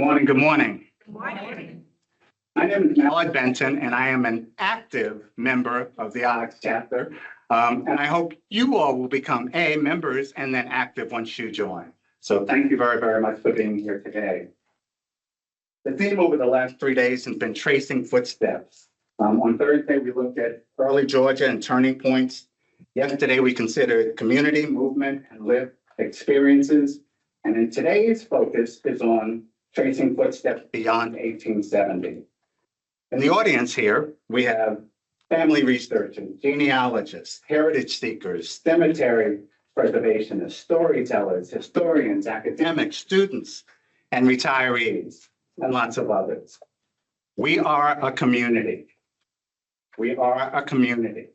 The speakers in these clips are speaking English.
Morning, good morning. Good morning. My name is 𝘗𝘢𝘷𝘪𝘯𝘨 Benton, and I am an active member of the AAHGS chapter. And I hope you all will become members and then active once you join. So thank you very, very much for being here today. The theme over the last 3 days has been tracing footsteps. On Thursday, we looked at early Georgia and turning points. Yesterday, we considered community, movement, and lived experiences. And in today's focus is on tracing footsteps beyond 1870. In the audience here, we have family researchers, genealogists, heritage seekers, cemetery preservationists, storytellers, historians, academics, students, and retirees, and lots of others. We are a community. We are a community.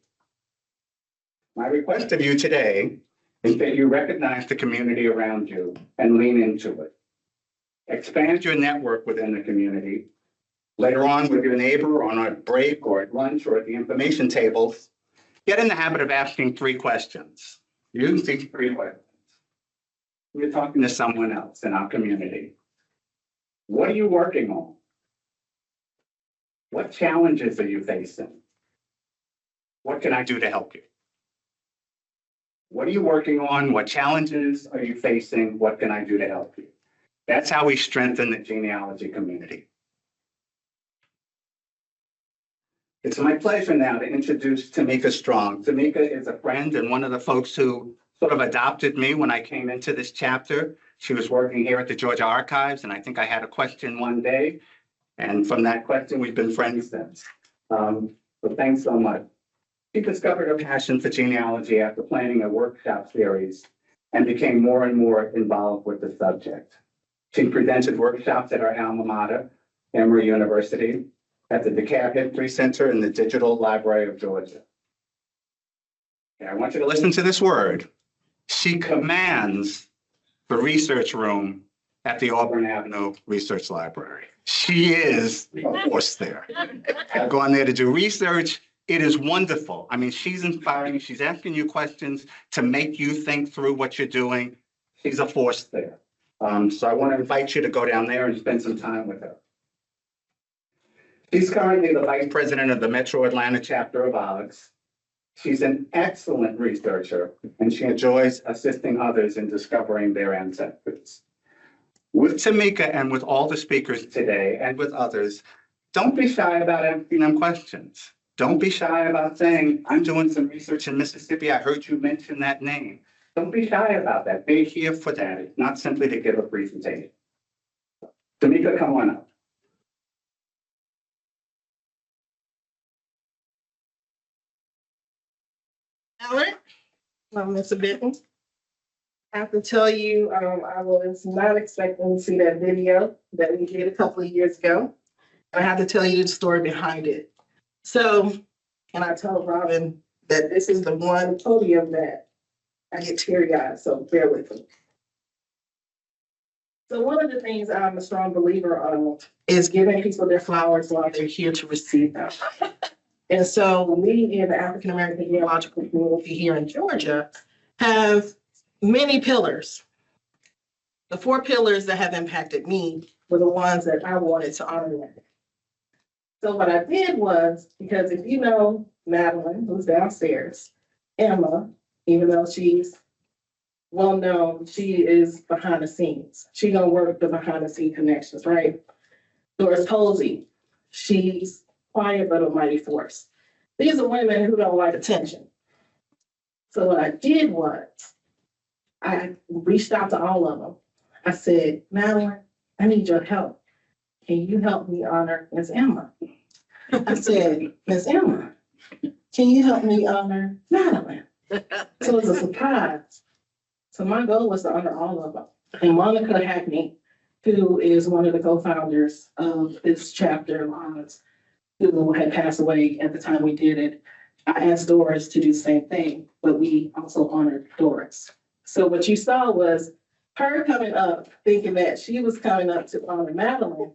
My request of you today is that you recognize the community around you and lean into it. Expand your network within the community. Later on with your neighbor on a break or at lunch or at the information tables, get in the habit of asking 3 questions. Use these 3 questions. You're talking to someone else in our community. What are you working on? What challenges are you facing? What can I do to help you? What are you working on? What challenges are you facing? What can I do to help you? That's how we strengthen the genealogy community. It's my pleasure now to introduce Tamika Strong. Tamika is a friend and one of the folks who sort of adopted me when I came into this chapter. She was working here at the Georgia Archives, and I think I had a question one day. And from that question, we've been friends since. So thanks so much. She discovered her passion for genealogy after planning a workshop series and became more and more involved with the subject. She presented workshops at our Alma Mater, Emory University, at the DeKalb History Center in the Digital Library of Georgia. Okay, I want you to listen to this word. She commands the research room at the Auburn Avenue Research Library. She is a force there. I go on there to do research. It is wonderful. I mean, she's inspiring. She's asking you questions to make you think through what you're doing. She's a force there. So I want to invite you to go down there and spend some time with her. She's currently the vice president of the Metro Atlanta chapter of AAHGS. She's an excellent researcher, and she enjoys assisting others in discovering their ancestors. With Tamika and with all the speakers today and with others, don't be shy about asking them questions. Don't be shy about saying, I'm doing some research in Mississippi. I heard you mention that name. Don't be shy about that. They're here for that. It's not simply to give a presentation. Tamika, come on up. Mr. Benton, I have to tell you, I was not expecting to see that video that we did a couple of years ago. I have to tell you the story behind it. So, and I told Robin that this is the one podium that I get teary-eyed, so bear with me. So one of the things I'm a strong believer of is giving people their flowers while they're here to receive them. And so we in the African American genealogical community here in Georgia have many pillars. The 4 pillars that have impacted me were the ones that I wanted to honor. So what I did was, because if you know Madeline, who's downstairs, Emma, even though she's well known, she is behind the scenes. She's gonna work the behind the scene connections, right? Doris Posey, she's quiet but a mighty force. These are women who don't like attention. So what I did was, I reached out to all of them. I said, Madeline, I need your help. Can you help me honor Miss Emma? I said, Miss Emma, can you help me honor Madeline? So it was a surprise. So my goal was to honor all of them. And Monica Hackney, who is one of the co-founders of this chapter of AAHGS, who had passed away at the time we did it, I asked Doris to do the same thing, but we also honored Doris. So what you saw was her coming up thinking that she was coming up to honor Madeline,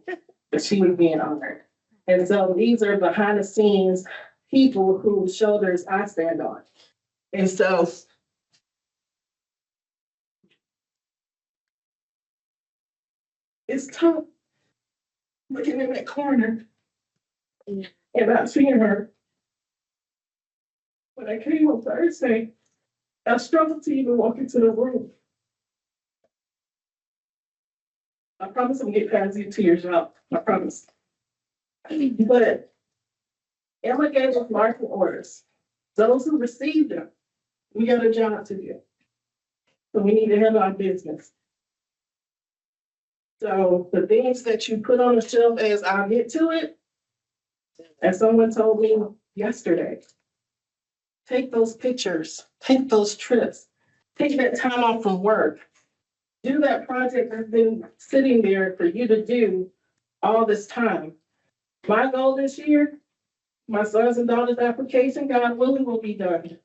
but she was being honored. And so these are behind the scenes people whose shoulders I stand on. And so it's tough looking in that corner and not seeing her. When I came on Thursday, I struggled to even walk into the room. I promise I'm gonna get past these tears out. I promise. But Emma gave us marching orders. Those who received them, we got a job to do. So we need to handle our business. So the things that you put on the shelf as I'll get to it, and someone told me yesterday, take those pictures, take those trips, take that time off from work. Do that project that's been sitting there for you to do all this time. My goal this year, my sons and daughters' application, God willing, will be done.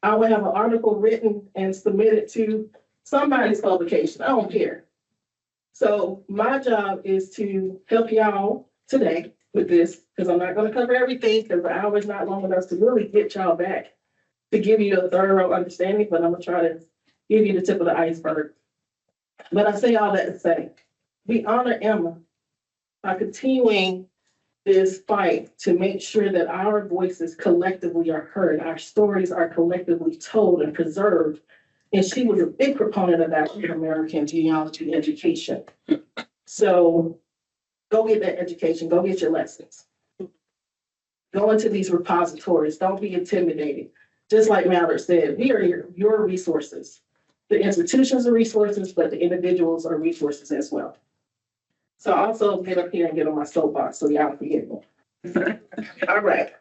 I will have an article written and submitted to somebody's publication. I don't care. So my job is to help y'all today with this, because I'm not going to cover everything, because the hour is not long enough to really get y'all back to give you a thorough understanding, but I'm going to try to give you the tip of the iceberg. But I say all that to say, we honor Emma by continuing this fight to make sure that our voices collectively are heard, our stories are collectively told and preserved. And she was a big proponent of African American genealogy education. So go get that education, go get your lessons. Go into these repositories, don't be intimidated. Just like Mallory said, we are your resources. The institutions are resources, but the individuals are resources as well. So I also get up here and get on my soapbox so y'all forget me. All right.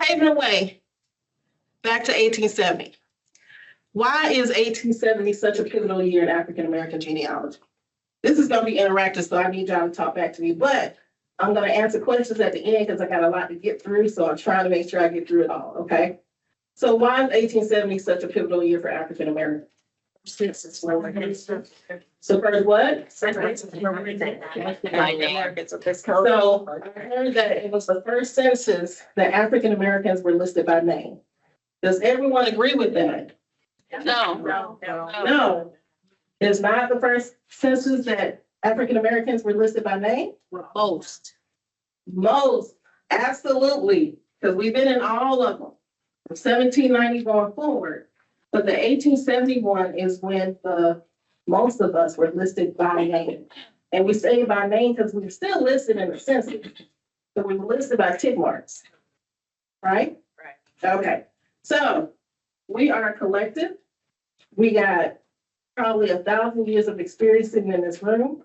Paving the way back to 1870. Why is 1870 such a pivotal year in African American genealogy? This is going to be interactive, so I need y'all to talk back to me, but I'm going to answer questions at the end because I got a lot to get through, so I'm trying to make sure I get through it all, okay? So why is 1870 such a pivotal year for African Americans? Census. So first what? So I heard that it was the first census that African Americans were listed by name. Does everyone agree with that? No. No. It's not the first census that African Americans were listed by name? Most. Most, absolutely, because we've been in all of them from 1790 going forward. But the 1871 is when most of us were listed by name. And we say by name because we're still listed in the census, but we were listed by tick marks, right? Right. Okay, so we are a collective. We got probably 1,000 years of experience sitting in this room.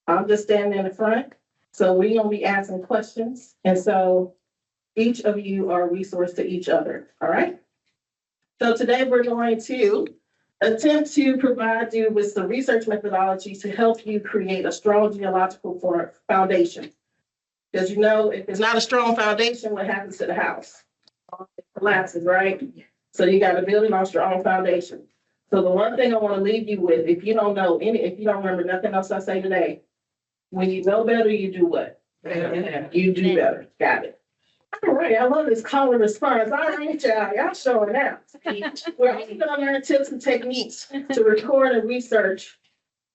I'm just standing in the front. So we're gonna be asking questions. And so each of you are a resource to each other, all right? So today we're going to attempt to provide you with some research methodology to help you create a strong genealogical foundation. Because you know, if it's not a strong foundation, what happens to the house? It collapses, right? So you got to build it on a strong foundation. So the one thing I want to leave you with, if you don't remember nothing else I say today, when you know better, you do what? You do better. Got it. All right, I love this call and response. All right, y'all showing out. We're also going to learn tips and techniques to record and research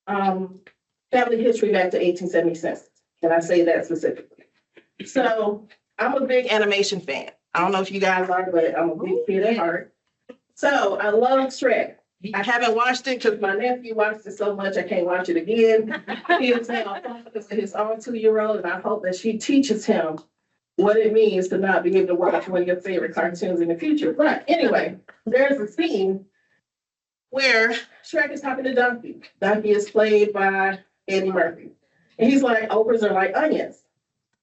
family history back to 1870 census. Can I say that specifically? So I'm a big animation fan. I don't know if you guys are, but I'm a big kid at heart. So I love Shrek. I haven't watched it because my nephew watched it so much I can't watch it again. He is now with his own 2-year-old, and I hope that she teaches him what it means to not be able to watch one of your favorite cartoons in the future. But anyway, there's a scene where Shrek is talking to Donkey. Donkey is played by Eddie Murphy. And he's like, ogres are like onions.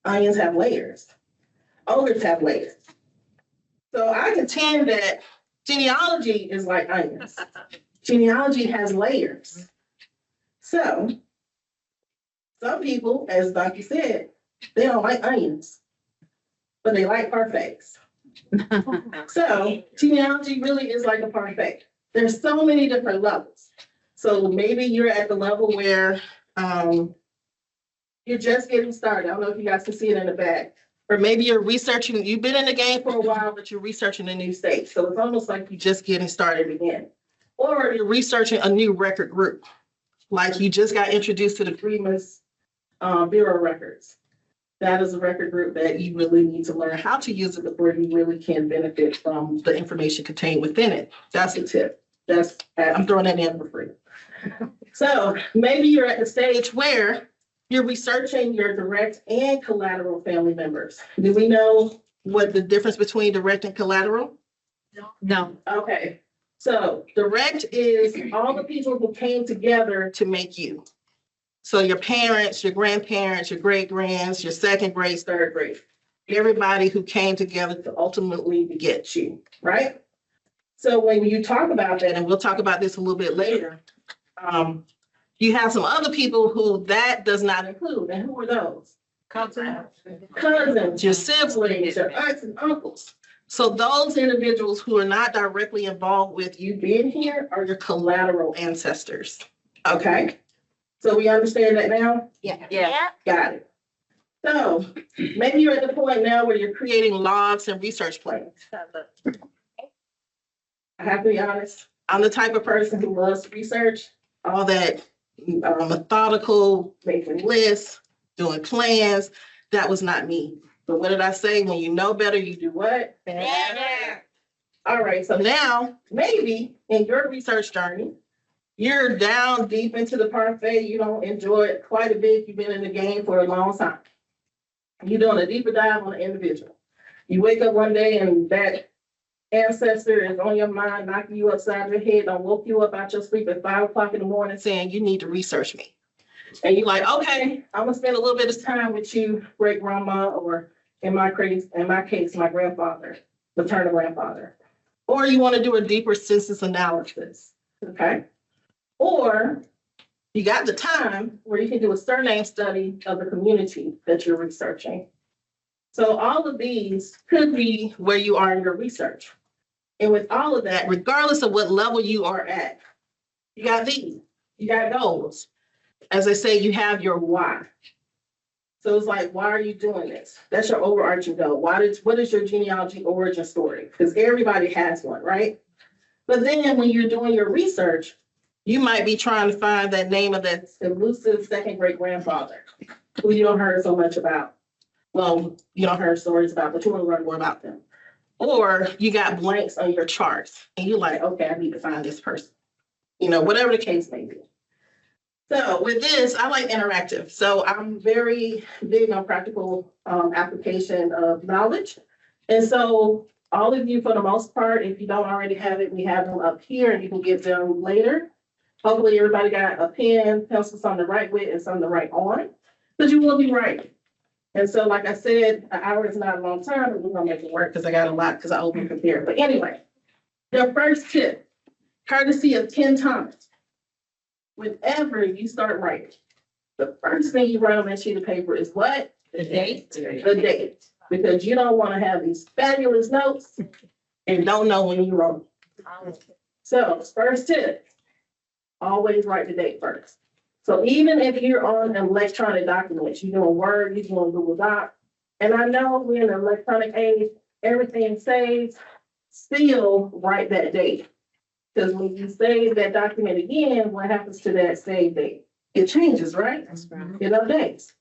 Onions have layers. Ogres have layers. So I contend that genealogy is like onions. Genealogy has layers. So some people, as Donkey said, they don't like onions, but they like parfaits. So genealogy really is like a parfait. There's so many different levels. So maybe you're at the level where you're just getting started. I don't know if you guys can see it in the back. Or maybe you're researching, you've been in the game for a while, but you're researching a new state. So it's almost like you're just getting started again. Or you're researching a new record group. Like you just got introduced to the Freedmen's Bureau of Records. That is a record group that you really need to learn how to use it before you really can benefit from the information contained within it. That's a tip. I'm throwing that in for free. So maybe you're at the stage where you're researching your direct and collateral family members. Do we know what the difference between direct and collateral? No. Okay, so direct is all the people who came together to make you. So your parents, your grandparents, your great-grands, your second grade, third grade, everybody who came together to ultimately beget you, right? So when you talk about that, and we'll talk about this a little bit later, you have some other people who that does not include. And who are those? Cousins, your siblings, your aunts and uncles. So those individuals who are not directly involved with you being here are your collateral ancestors. Okay? So we understand that now? Yeah. Got it. So maybe you're at the point now where you're creating logs and research plans. I have to be honest, I'm the type of person who loves research, all that methodical, making lists, doing plans. That was not me. But what did I say? When you know better, you do what? Better. All right, so now maybe in your research journey, you're down deep into the parfait. You don't enjoy it quite a bit. You've been in the game for a long time. You're doing a deeper dive on the individual. You wake up one day and that ancestor is on your mind, knocking you upside your head, and woke you up out your sleep at 5 o'clock in the morning saying, you need to research me. And you're like, okay, I'm gonna spend a little bit of time with you, great grandma, or in my case, my grandfather, maternal grandfather. Or you want to do a deeper census analysis, okay? Or you got the time where you can do a surname study of the community that you're researching. So all of these could be where you are in your research. And with all of that, regardless of what level you are at, you got these, you got goals. As I say, you have your why. So it's like, why are you doing this? That's your overarching goal. What is your genealogy origin story? Because everybody has one, right? But then when you're doing your research, you might be trying to find that name of that elusive second great grandfather who you don't heard so much about. Well, you don't heard stories about, but you want to learn more about them. Or you got blanks on your charts and you're like, okay, I need to find this person. You know, whatever the case may be. So with this, I like interactive. So I'm very big on practical application of knowledge. And so all of you, for the most part, if you don't already have it, we have them up here and you can get them later. Hopefully everybody got a pen, pencil, something to write with and something to write on, because you will be writing. And so, like I said, an hour is not a long time, but we're gonna make it work because I got a lot because I over prepared. But anyway, the first tip, courtesy of Ken Thomas. Whenever you start writing, the first thing you write on that sheet of paper is what? The date. The date. Because you don't want to have these fabulous notes and don't know when you wrote them. So, first tip, always write the date first. So even if you're on electronic documents, you're doing Word, you're doing Google Doc, and I know we're in an electronic age, everything saves, still write that date. Because when you save that document again, what happens to that save date? It changes, right? That's right. It updates.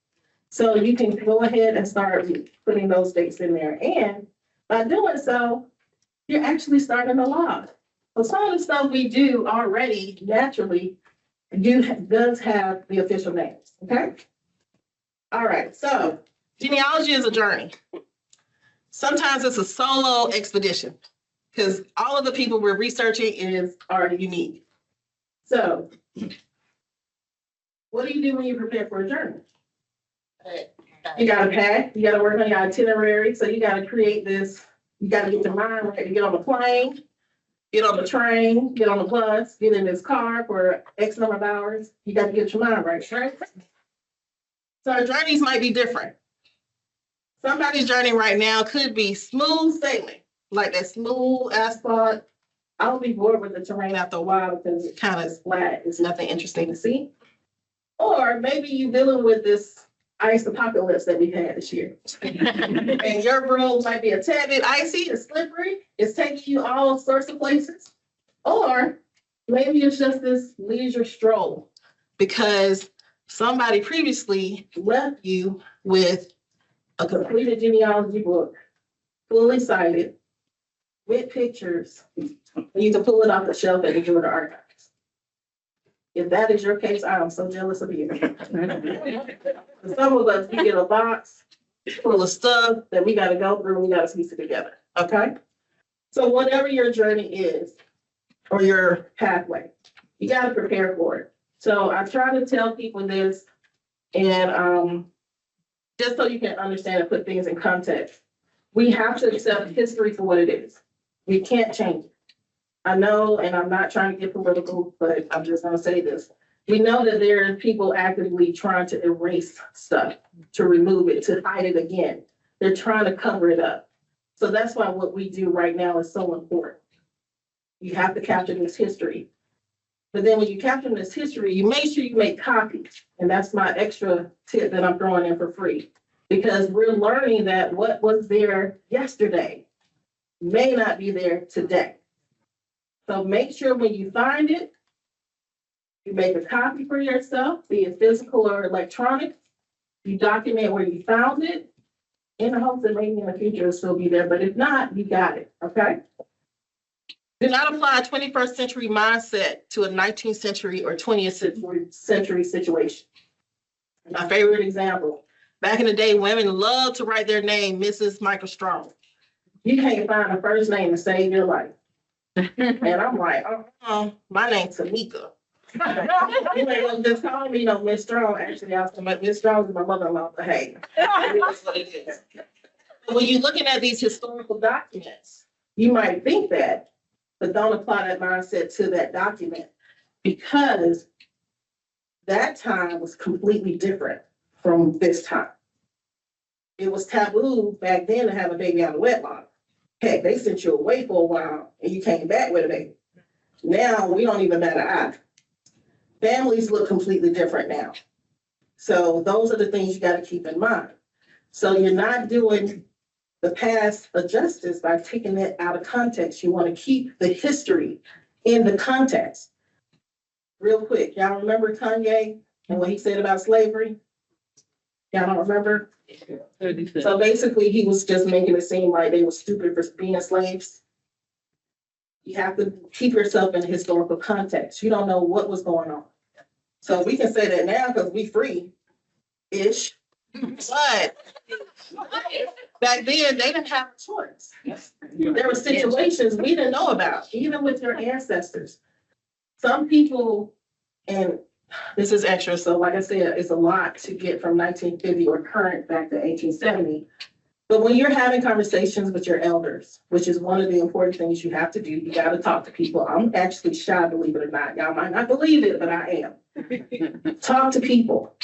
So you can go ahead and start putting those dates in there. And by doing so, you're actually starting a log. So some of the stuff we do already naturally does have the official names, okay? All right, so genealogy is a journey. Sometimes it's a solo expedition because all of the people we're researching are unique. So what do you do when you prepare for a journey? You gotta pack, you gotta work on your itinerary. So you gotta create this, you gotta get your mind right to get on the plane, get on the train, get on the bus, get in this car for X number of hours. You got to get your mind right, right? So our journeys might be different. Somebody's journey right now could be smooth sailing, like that smooth asphalt. I'll be bored with the terrain after a while because it kind of is flat. It's nothing interesting to see. Or maybe you're dealing with this ice apocalypse that we've had this year. And your road might be a tad bit icy and slippery. It's taking you all sorts of places. Or maybe it's just this leisure stroll because somebody previously left you with a completed genealogy book, fully cited, with pictures. You can pull it off the shelf at the Georgia Archives. If that is your case, I am so jealous of you. Some of us, we get a box full of stuff that we gotta go through, and we gotta piece it together, okay? So whatever your journey is, or your pathway, you gotta prepare for it. So I try to tell people this, and just so you can understand and put things in context, we have to accept history for what it is. We can't change it. I know, and I'm not trying to get political, but I'm just gonna say this. We know that there are people actively trying to erase stuff, to remove it, to hide it again. They're trying to cover it up. So that's why what we do right now is so important. You have to capture this history. But then when you capture this history, you make sure you make copies. And that's my extra tip that I'm throwing in for free. Because we're learning that what was there yesterday may not be there today. So make sure when you find it, you make a copy for yourself, be it physical or electronic. You document where you found it in the hopes that maybe in the future it'll still be there. But if not, you got it, okay? Do not apply a 21st century mindset to a 19th century or 20th century situation. My favorite example, back in the day, women loved to write their name, Mrs. Michael Strong. You can't find a first name to save your life. And I'm like, my name's Tamika. You know, just call me, Miss Strong. Actually, I was like, Miss Strong is my mother-in-law, but hey, that's what it is. When you're looking at these historical documents, you might think that, but don't apply that mindset to that document, because that time was completely different from this time. It was taboo back then to have a baby out of wedlock. Heck, they sent you away for a while and you came back with a baby. Now we don't even bat an eye. Families look completely different now. So those are the things you got to keep in mind. So you're not doing the past a justice by taking it out of context. You want to keep the history in the context. Real quick, y'all remember Kanye and what he said about slavery? Y'all don't remember? So basically, he was just making it seem like they were stupid for being slaves. You have to keep yourself in historical context. You don't know what was going on. So we can say that now because we free-ish. But back then, they didn't have a choice. There were situations we didn't know about, even with your ancestors. Some people, and this is extra, so like I said, it's a lot to get from 1950 or current back to 1870. But when you're having conversations with your elders, which is one of the important things you have to do, you got to talk to people. I'm actually shy, believe it or not. Y'all might not believe it, but I am. Talk to people.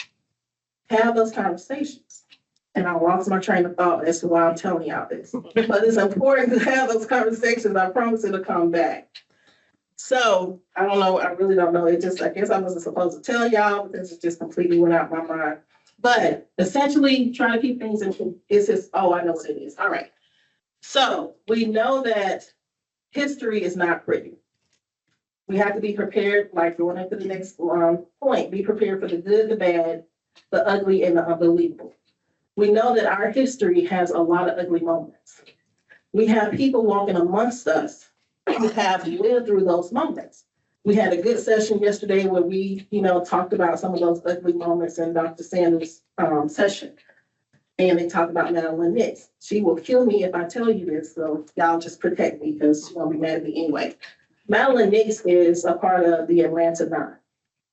Have those conversations. And I lost my train of thought as to why I'm telling y'all this. But it's important to have those conversations. I promise it'll come back. So I don't know. I really don't know. I guess I wasn't supposed to tell y'all because it just completely went out my mind. But essentially, trying to keep things in is I know what it is. All right. So we know that history is not pretty. We have to be prepared, like going into the next point, be prepared for the good, the bad, the ugly, and the unbelievable. We know that our history has a lot of ugly moments. We have people walking amongst us who have lived through those moments. We had a good session yesterday where we, talked about some of those ugly moments in Dr. Sanders' session. And they talked about Madeline Nix. She will kill me if I tell you this, so y'all just protect me because she's gonna be mad at me anyway. Madeline Nix is a part of the Atlanta 9.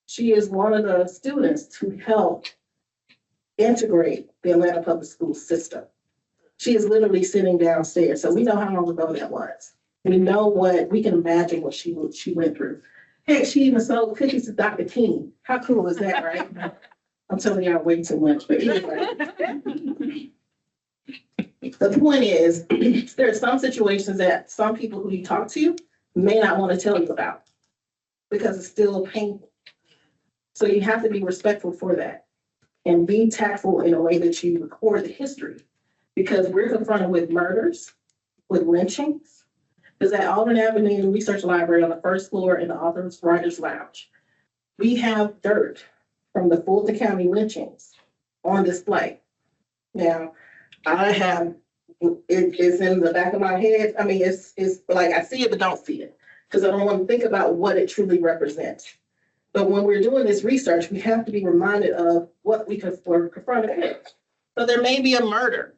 She is one of the students who helped integrate the Atlanta public school system. She is literally sitting downstairs, so we know how long ago that was. We can imagine what she went through. Heck, she even sold cookies to Dr. King. How cool is that, right? I'm telling y'all way too much, but anyway. The point is, there are some situations that some people who you talk to may not want to tell you about because it's still painful. So you have to be respectful for that and be tactful in a way that you record the history, because we're confronted with murders, with lynchings. Because at Auburn Avenue Research Library on the first floor in the Authors Writers Lounge, we have dirt from the Fulton County lynchings on display. Now, I have, it's in the back of my head. I mean, it's like I see it, but don't see it. Because I don't want to think about what it truly represents. But when we're doing this research, we have to be reminded of what we're confronted with. So there may be a murder.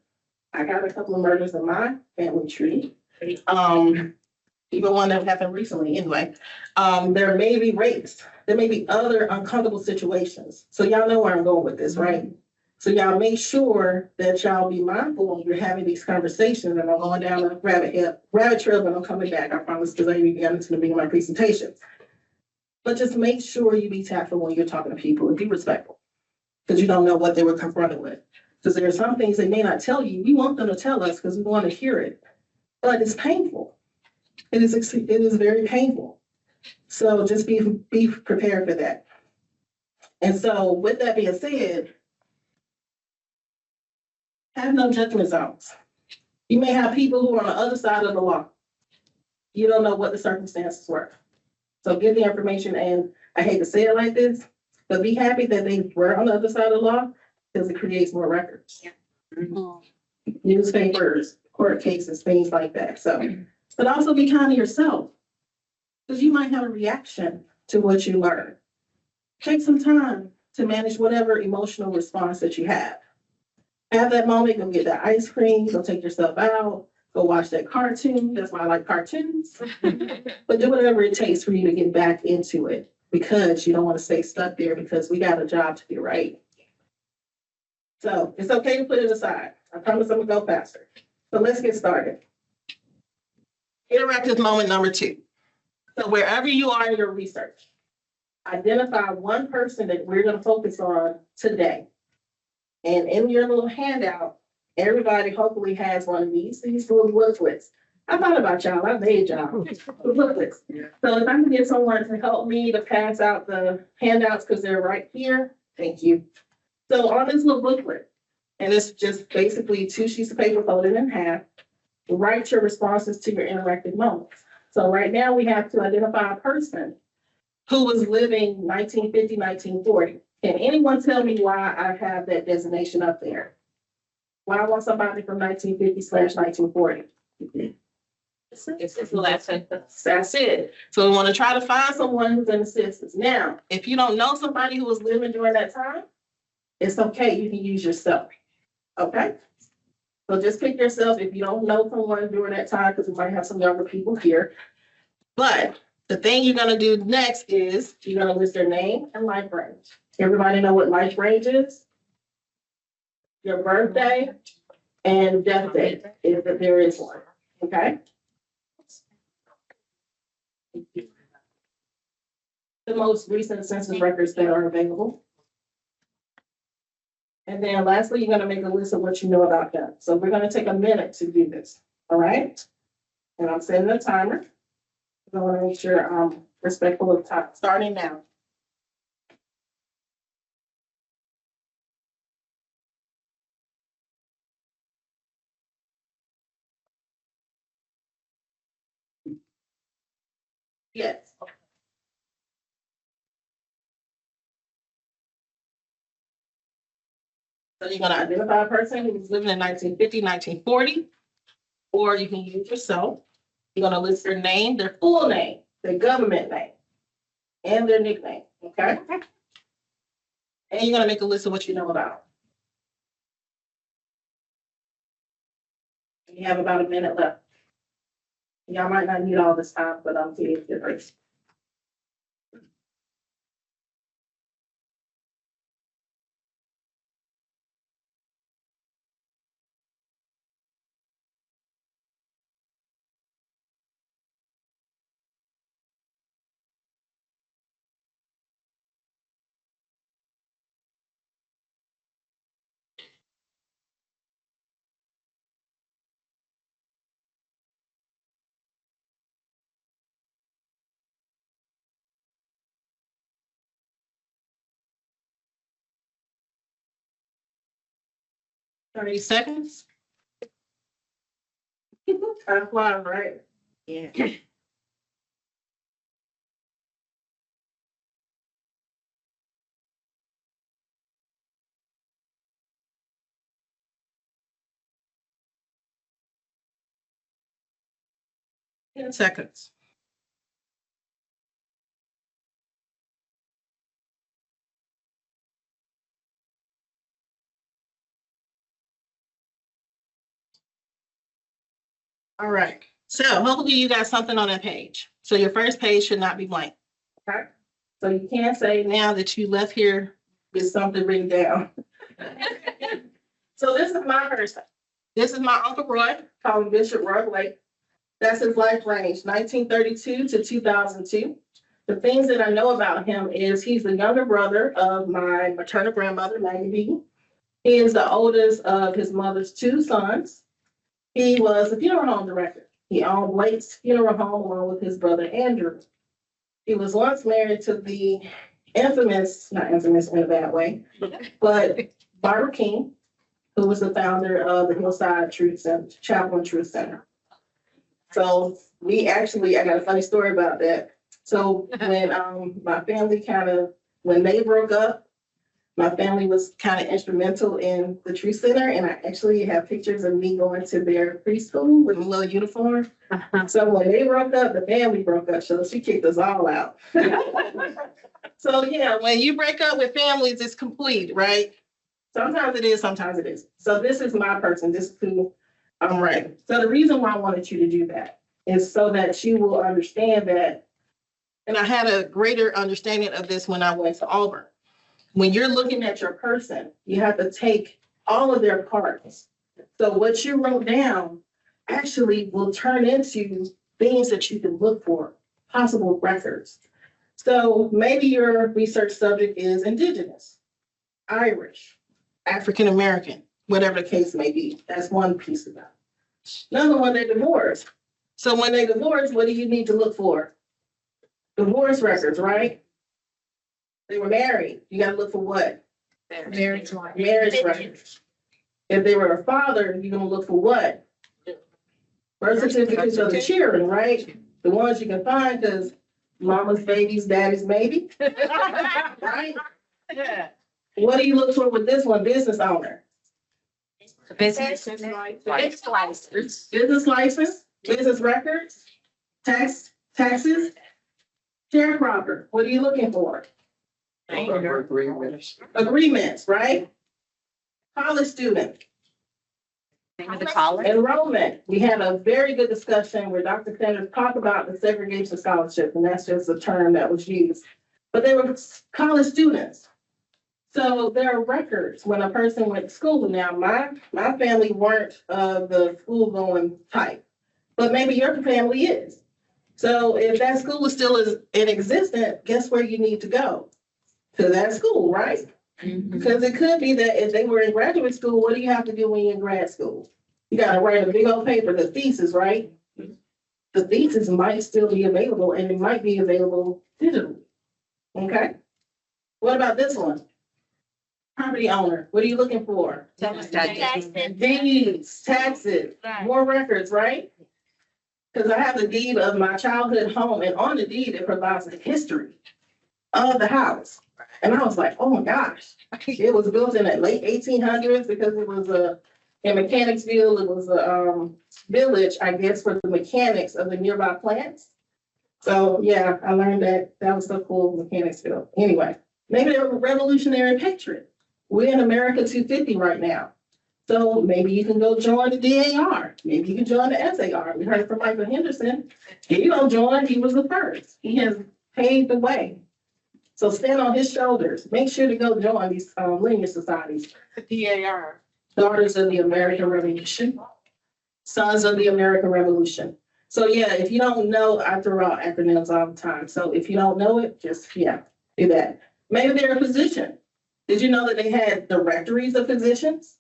I got a couple of murders in my family tree. Even one that happened recently anyway. There may be rapes. There may be other uncomfortable situations. So y'all know where I'm going with this, right? So y'all make sure that y'all be mindful when you're having these conversations, and I'm going down a rabbit trail, but I'm coming back, I promise, because I even got into the beginning of my presentation. But just make sure you be tactful when you're talking to people and be respectful, because you don't know what they were confronted with. Because there are some things they may not tell you. We want them to tell us because we want to hear it, but it's painful. It is very painful. So just be prepared for that. And so with that being said, have no judgment zones. You may have people who are on the other side of the law. You don't know what the circumstances were. So get the information, and I hate to say it like this, but be happy that they were on the other side of the law, because it creates more records. Newspapers, court cases, things like that. So, but also be kind to yourself, because you might have a reaction to what you learn. Take some time to manage whatever emotional response that you have. Have that moment, go get that ice cream, go take yourself out, go watch that cartoon. That's why I like cartoons. But do whatever it takes for you to get back into it, because you don't want to stay stuck there, because we got a job to do, right? So it's okay to put it aside. I promise I'm gonna go faster. So let's get started. Interactive moment number 2. So wherever you are in your research, identify one person that we're gonna focus on today. And in your little handout, everybody hopefully has one of these little booklets. I thought about y'all, I made y'all the booklets. So if I can get someone to help me to pass out the handouts, because they're right here, thank you. So on this little booklet, and it's just basically 2 sheets of paper folded in half, write your responses to your interactive moments. So right now we have to identify a person who was living 1950, 1940. Can anyone tell me why I have that designation up there? Why I want somebody from 1950/1940? It's the last sentence. That's it. So we want to try to find someone who's in the census. Now, if you don't know somebody who was living during that time, it's okay. You can use yourself. Okay? So just pick yourself if you don't know someone during that time, because we might have some younger people here. But the thing you're going to do next is you're going to list their name and life range. Everybody know what life range is? Your birthday and death date, if there is one. Okay? The most recent census records that are available. And then lastly, you're going to make a list of what you know about them. So we're going to take a minute to do this. All right? And I'm setting a timer. I want to make sure I'm respectful of time. Starting now. Yes. So you're going to identify a person who was living in 1950, 1940, or you can use yourself. You're going to list their name, their full name, their government name, and their nickname. Okay? And you're going to make a list of what you know about them. You have about a minute left. Y'all might not need all this time, but I'm getting it first. Thirty seconds. Time flies, right? Yeah. 10 seconds. All right, so hopefully you got something on that page. So your first page should not be blank. Okay, so you can't say now that you left here with something written down. So this is my person. This is my Uncle Roy, call him Bishop Roy Blake. That's his life range, 1932 to 2002. The things that I know about him is he's the younger brother of my maternal grandmother, Maggie B. He is the oldest of his mother's 2 sons. He was a funeral home director. He owned Blake's Funeral Home along with his brother Andrew. He was once married to the infamous, not infamous in a bad way, but Barbara King, who was the founder of the Hillside Truth Center, Chapel and Truth Center. So I got a funny story about that. So when my family when they broke up, my family was kind of instrumental in the Truth Center, and I actually have pictures of me going to their preschool with a little uniform. So when they broke up, the family broke up, so she kicked us all out. So yeah, when you break up with families, it's complete, right? Sometimes it is, sometimes it is. So this is my person, this is who I'm writing. So the reason why I wanted you to do that is so that you will understand that, and I had a greater understanding of this when I went to Auburn. When you're looking at your person, you have to take all of their parts. So what you wrote down actually will turn into things that you can look for, possible records. So maybe your research subject is Indigenous, Irish, African American, whatever the case may be. That's one piece of that. Another one, they're divorced. So when they divorce, what do you need to look for? Divorce records, right? They were married. You got to look for what? Marriage. Marriage records. If they were a father, you're going to look for what? Birth certificates of the children, right? The ones you can find, because mama's baby's daddy's maybe. Right? Yeah. What do you look for with this one? Business owner. Business license. Business license, business records, taxes, sharecropper. What are you looking for? Agreements, right? College student. The college. Enrollment. We had a very good discussion where Dr. Sanders talked about the segregation scholarship, and that's just a term that was used. But they were college students. So there are records when a person went to school. Now, my family weren't the school going type, but maybe your family is. So if that school is still in existence, guess where you need to go? To that school, right? Because it could be that if they were in graduate school, what do you have to do when you're in grad school? You got to write a big old paper, the thesis, right? The thesis might still be available, and it might be available digitally. Okay. What about this one? Property owner. What are you looking for? Deeds, taxes, more records, right? Because I have the deed of my childhood home, and on the deed, it provides the history of the house. And I was like, oh my gosh, it was built in the late 1800s because it was in Mechanicsville. It was a village, I guess, for the mechanics of the nearby plants. So yeah, I learned that was so cool, Mechanicsville. Anyway, maybe they were a revolutionary patriot. We're in America 250 right now. So maybe you can go join the DAR. Maybe you can join the SAR. We heard from Michael Henderson. He don't join, he was the first. He has paved the way. So stand on his shoulders. Make sure to go join these lineage societies. DAR. Daughters of the American Revolution. Sons of the American Revolution. So yeah, if you don't know, I throw out acronyms all the time. So if you don't know it, just, do that. Maybe they're a physician. Did you know that they had directories of physicians?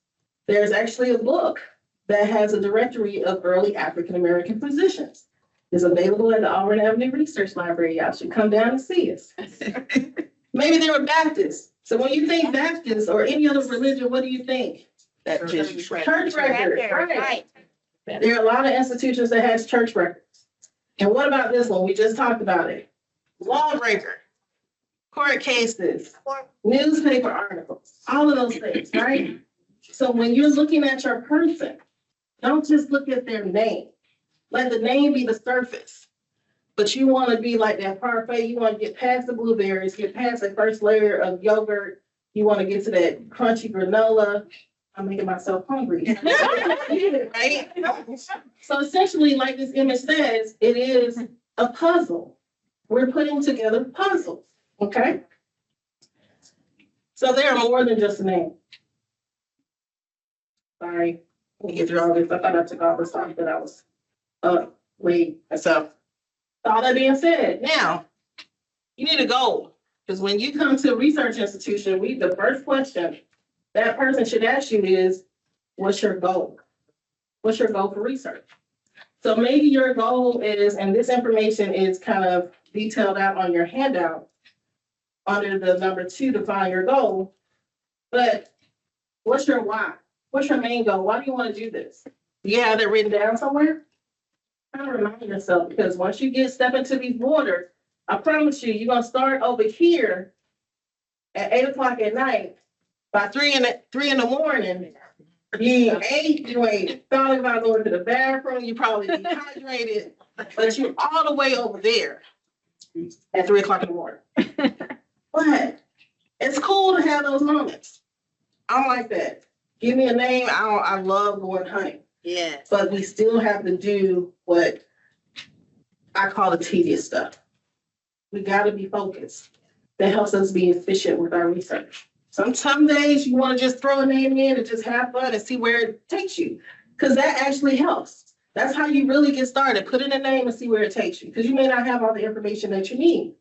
There's actually a book that has a directory of early African-American physicians. It's available at the Auburn Avenue Research Library. Y'all should come down and see us. Maybe they were Baptists. So when you think Baptist or any other religion, what do you think? That church records, right? There are a lot of institutions that has church records. And what about this one? We just talked about it. Lawbreaker, court cases, newspaper articles, all of those things, right? So when you're looking at your person, don't just look at their name. Let the name be the surface. But you want to be like that parfait. You want to get past the blueberries, get past the first layer of yogurt. You want to get to that crunchy granola. I'm making myself hungry. Right? So essentially, like this image says, it is a puzzle. We're putting together puzzles. Okay? So they are more than just a name. Sorry, let me get through all this. I thought I took all the stuff that I was wait. So all that being said, now you need a goal. Because when you come to a research institution, the first question that person should ask you is, what's your goal? What's your goal for research? So maybe your goal is, and this information is kind of detailed out on your handout under the number 2, define your goal. But what's your why? What's your main goal? Why do you want to do this? Do you have that written down somewhere? Kind of remind yourself, because once you step into these waters, I promise you, you're gonna start over here at 8 o'clock at night. By 3 in the morning, you ain't thought about going to the bathroom. You probably dehydrated, but you're all the way over there at 3 o'clock in the morning. But it's cool to have those moments. I'm like that. Give me a name. I love going hunting. Yeah. But we still have to do what I call the tedious stuff. We got to be focused. That helps us be efficient with our research. Some days you want to just throw a name in and just have fun and see where it takes you, because that actually helps. That's how you really get started. Put in a name and see where it takes you, because you may not have all the information that you need.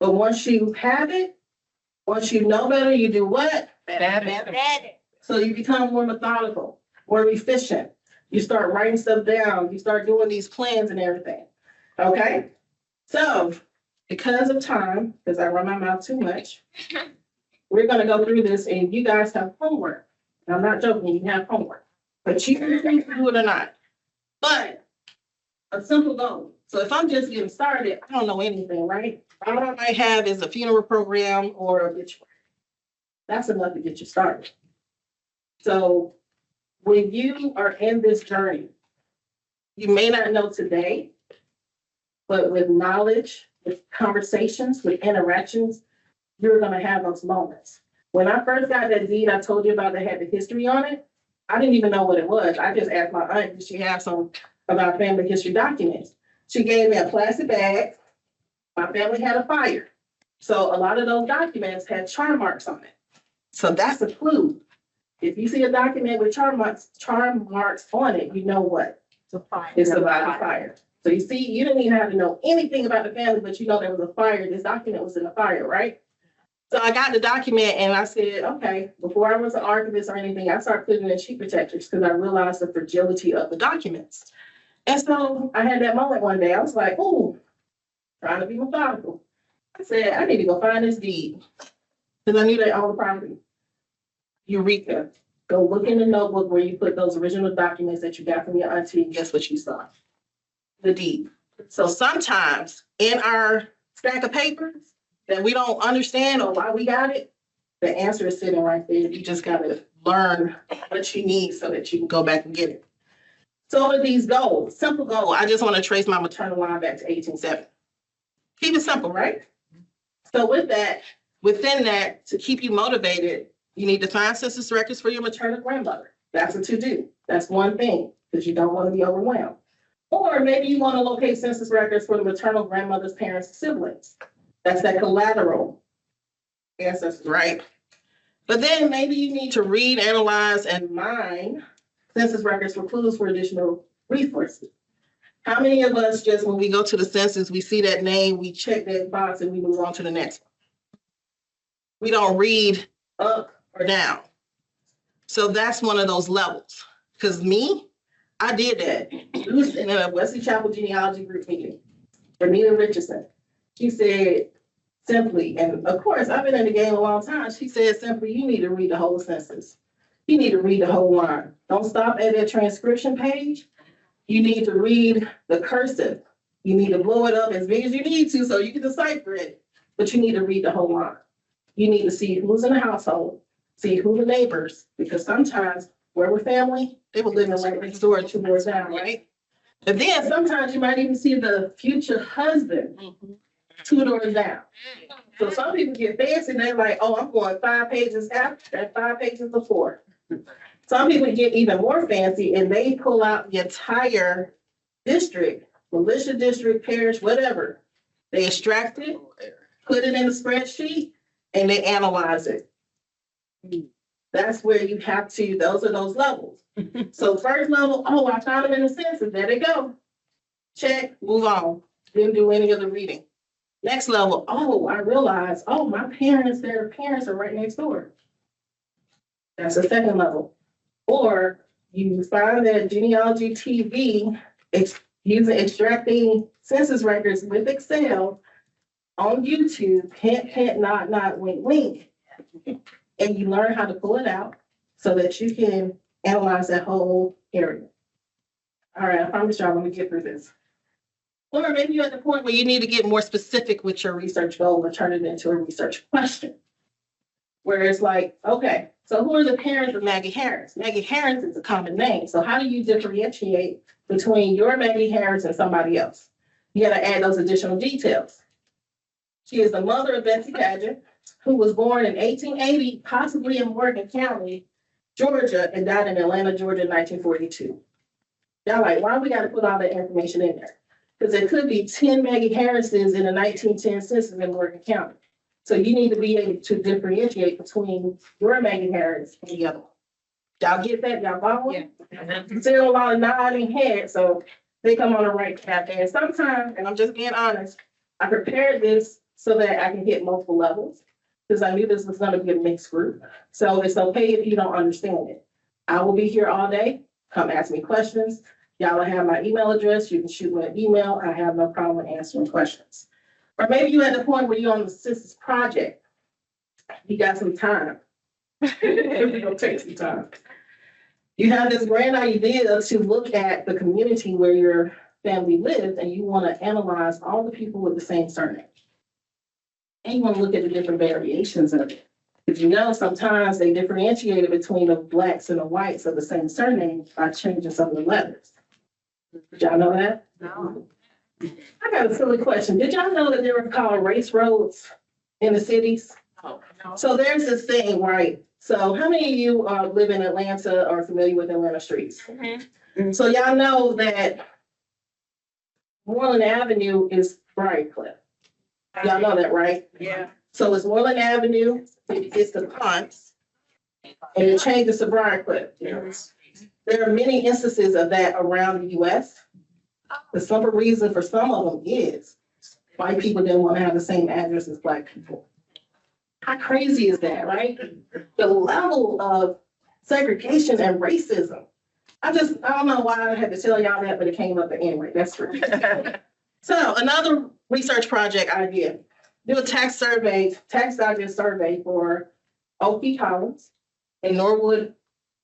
But once you have it, once you know better, you do what? Better. So you become more methodical, more efficient. You start writing stuff down. You start doing these plans and everything. Okay? So because of time, because I run my mouth too much, we're going to go through this, and you guys have homework. And I'm not joking, you have homework. But you can do it or not. But a simple goal. So if I'm just getting started, I don't know anything, right? All I might have is a funeral program or a obituary. That's enough to get you started. So when you are in this journey, you may not know today, but with knowledge, with conversations, with interactions, you're going to have those moments. When I first got that deed I told you about that had the history on it, I didn't even know what it was. I just asked my aunt, did she have some of our family history documents? She gave me a plastic bag. My family had a fire. So a lot of those documents had char marks on it. So that's a clue. If you see a document with char marks on it, you know what? It's about a fire. So you see, you didn't even have to know anything about the family, but you know there was a fire. This document was in a fire, right? So I got the document and I said, okay, before I was an archivist or anything, I started putting in sheet protectors because I realized the fragility of the documents. And so I had that moment one day. I was like, ooh, trying to be methodical. I said, I need to go find this deed because I knew they owned the property. Eureka. Go look in the notebook where you put those original documents that you got from your auntie, and guess what you saw? The deed. So sometimes in our stack of papers that we don't understand or why we got it, the answer is sitting right there. You just got to learn what you need so that you can go back and get it. So with these goals, simple goal, I just want to trace my maternal line back to 1870. Keep it simple, right? So with that, within that, to keep you motivated, you need to find census records for your maternal grandmother. That's a to-do. That's one thing, because you don't want to be overwhelmed. Or maybe you want to locate census records for the maternal grandmother's parents' siblings. That's that collateral ancestors, right? But then maybe you need to read, analyze, and mine census records for clues for additional resources. How many of us just, when we go to the census, we see that name, we check that box, and we move on to the next one? We don't read up or down. So that's one of those levels. Because me, I did that. It was in a Wesley Chapel genealogy group meeting. Renita Richardson, she said simply, and of course, I've been in the game a long time. She said simply, you need to read the whole census. You need to read the whole line. Don't stop at that transcription page. You need to read the cursive. You need to blow it up as big as you need to so you can decipher it. But you need to read the whole line. You need to see who's in the household, see who the neighbors, because sometimes where we're family, they were living right next door, 2 doors down, right? And then sometimes you might even see the future husband 2 doors down. So some people get fancy and they're like, oh, I'm going 5 pages after and 5 pages before. Some people get even more fancy and they pull out the entire district, militia district, parish, whatever. They extract it, put it in a spreadsheet, and they analyze it. That's where you have to, those are those levels. So first level, oh, I found them in the census, there they go. Check, move on. Didn't do any of the reading. Next level, oh, I realized, oh, my parents, their parents are right next door. That's the second level. Or you find that genealogy TV using extracting census records with Excel on YouTube, hint, hint, nod, nod, wink, wink. And you learn how to pull it out so that you can analyze that whole area. All right, I promise y'all, let me get through this. Or maybe you're at the point where you need to get more specific with your research goal and turn it into a research question. Where it's like, okay, so who are the parents of Maggie Harris? Maggie Harris is a common name. So how do you differentiate between your Maggie Harris and somebody else? You got to add those additional details. She is the mother of Betsy Paget, who was born in 1880, possibly in Morgan County, Georgia, and died in Atlanta, Georgia in 1942. Y'all like, why we got to put all that information in there? Because there could be 10 Maggie Harrises in the 1910 census in Morgan County. So you need to be able to differentiate between your Maggie Harris and the other one. Y'all get that? Y'all following? Yeah. Still a lot of nodding heads, so they come on the right path. And sometimes, and I'm just being honest, I prepared this so that I can hit multiple levels because I knew this was going to be a mixed group. So it's okay if you don't understand it. I will be here all day. Come ask me questions. Y'all will have my email address. You can shoot me an email. I have no problem answering questions. Or maybe you're at the point where you're on the census project. You got some time. We're gonna take some time. You have this grand idea to look at the community where your family lives, and you want to analyze all the people with the same surname. And you want to look at the different variations of it. Because you know sometimes they differentiated between the blacks and the whites of the same surname by changing some of the letters. Did y'all know that? No. I got a silly question. Did y'all know that they were called race roads in the cities? Oh, no. So there's this thing, right? So how many of you live in Atlanta or are familiar with Atlanta streets? Mm-hmm. So y'all know that Moreland Avenue is Briarcliff. Y'all know that, right? Yeah. So it's Moreland Avenue, it's the Ponce, and it changes to Briarcliff. Yes. There are many instances of that around the US. The simple reason for some of them is white people didn't want to have the same address as black people. How crazy is that, right? The level of segregation and racism. I don't know why I had to tell y'all that, but it came up anyway. That's true. So another research project idea. Do a tax digest survey for Okie Collins in Norwood,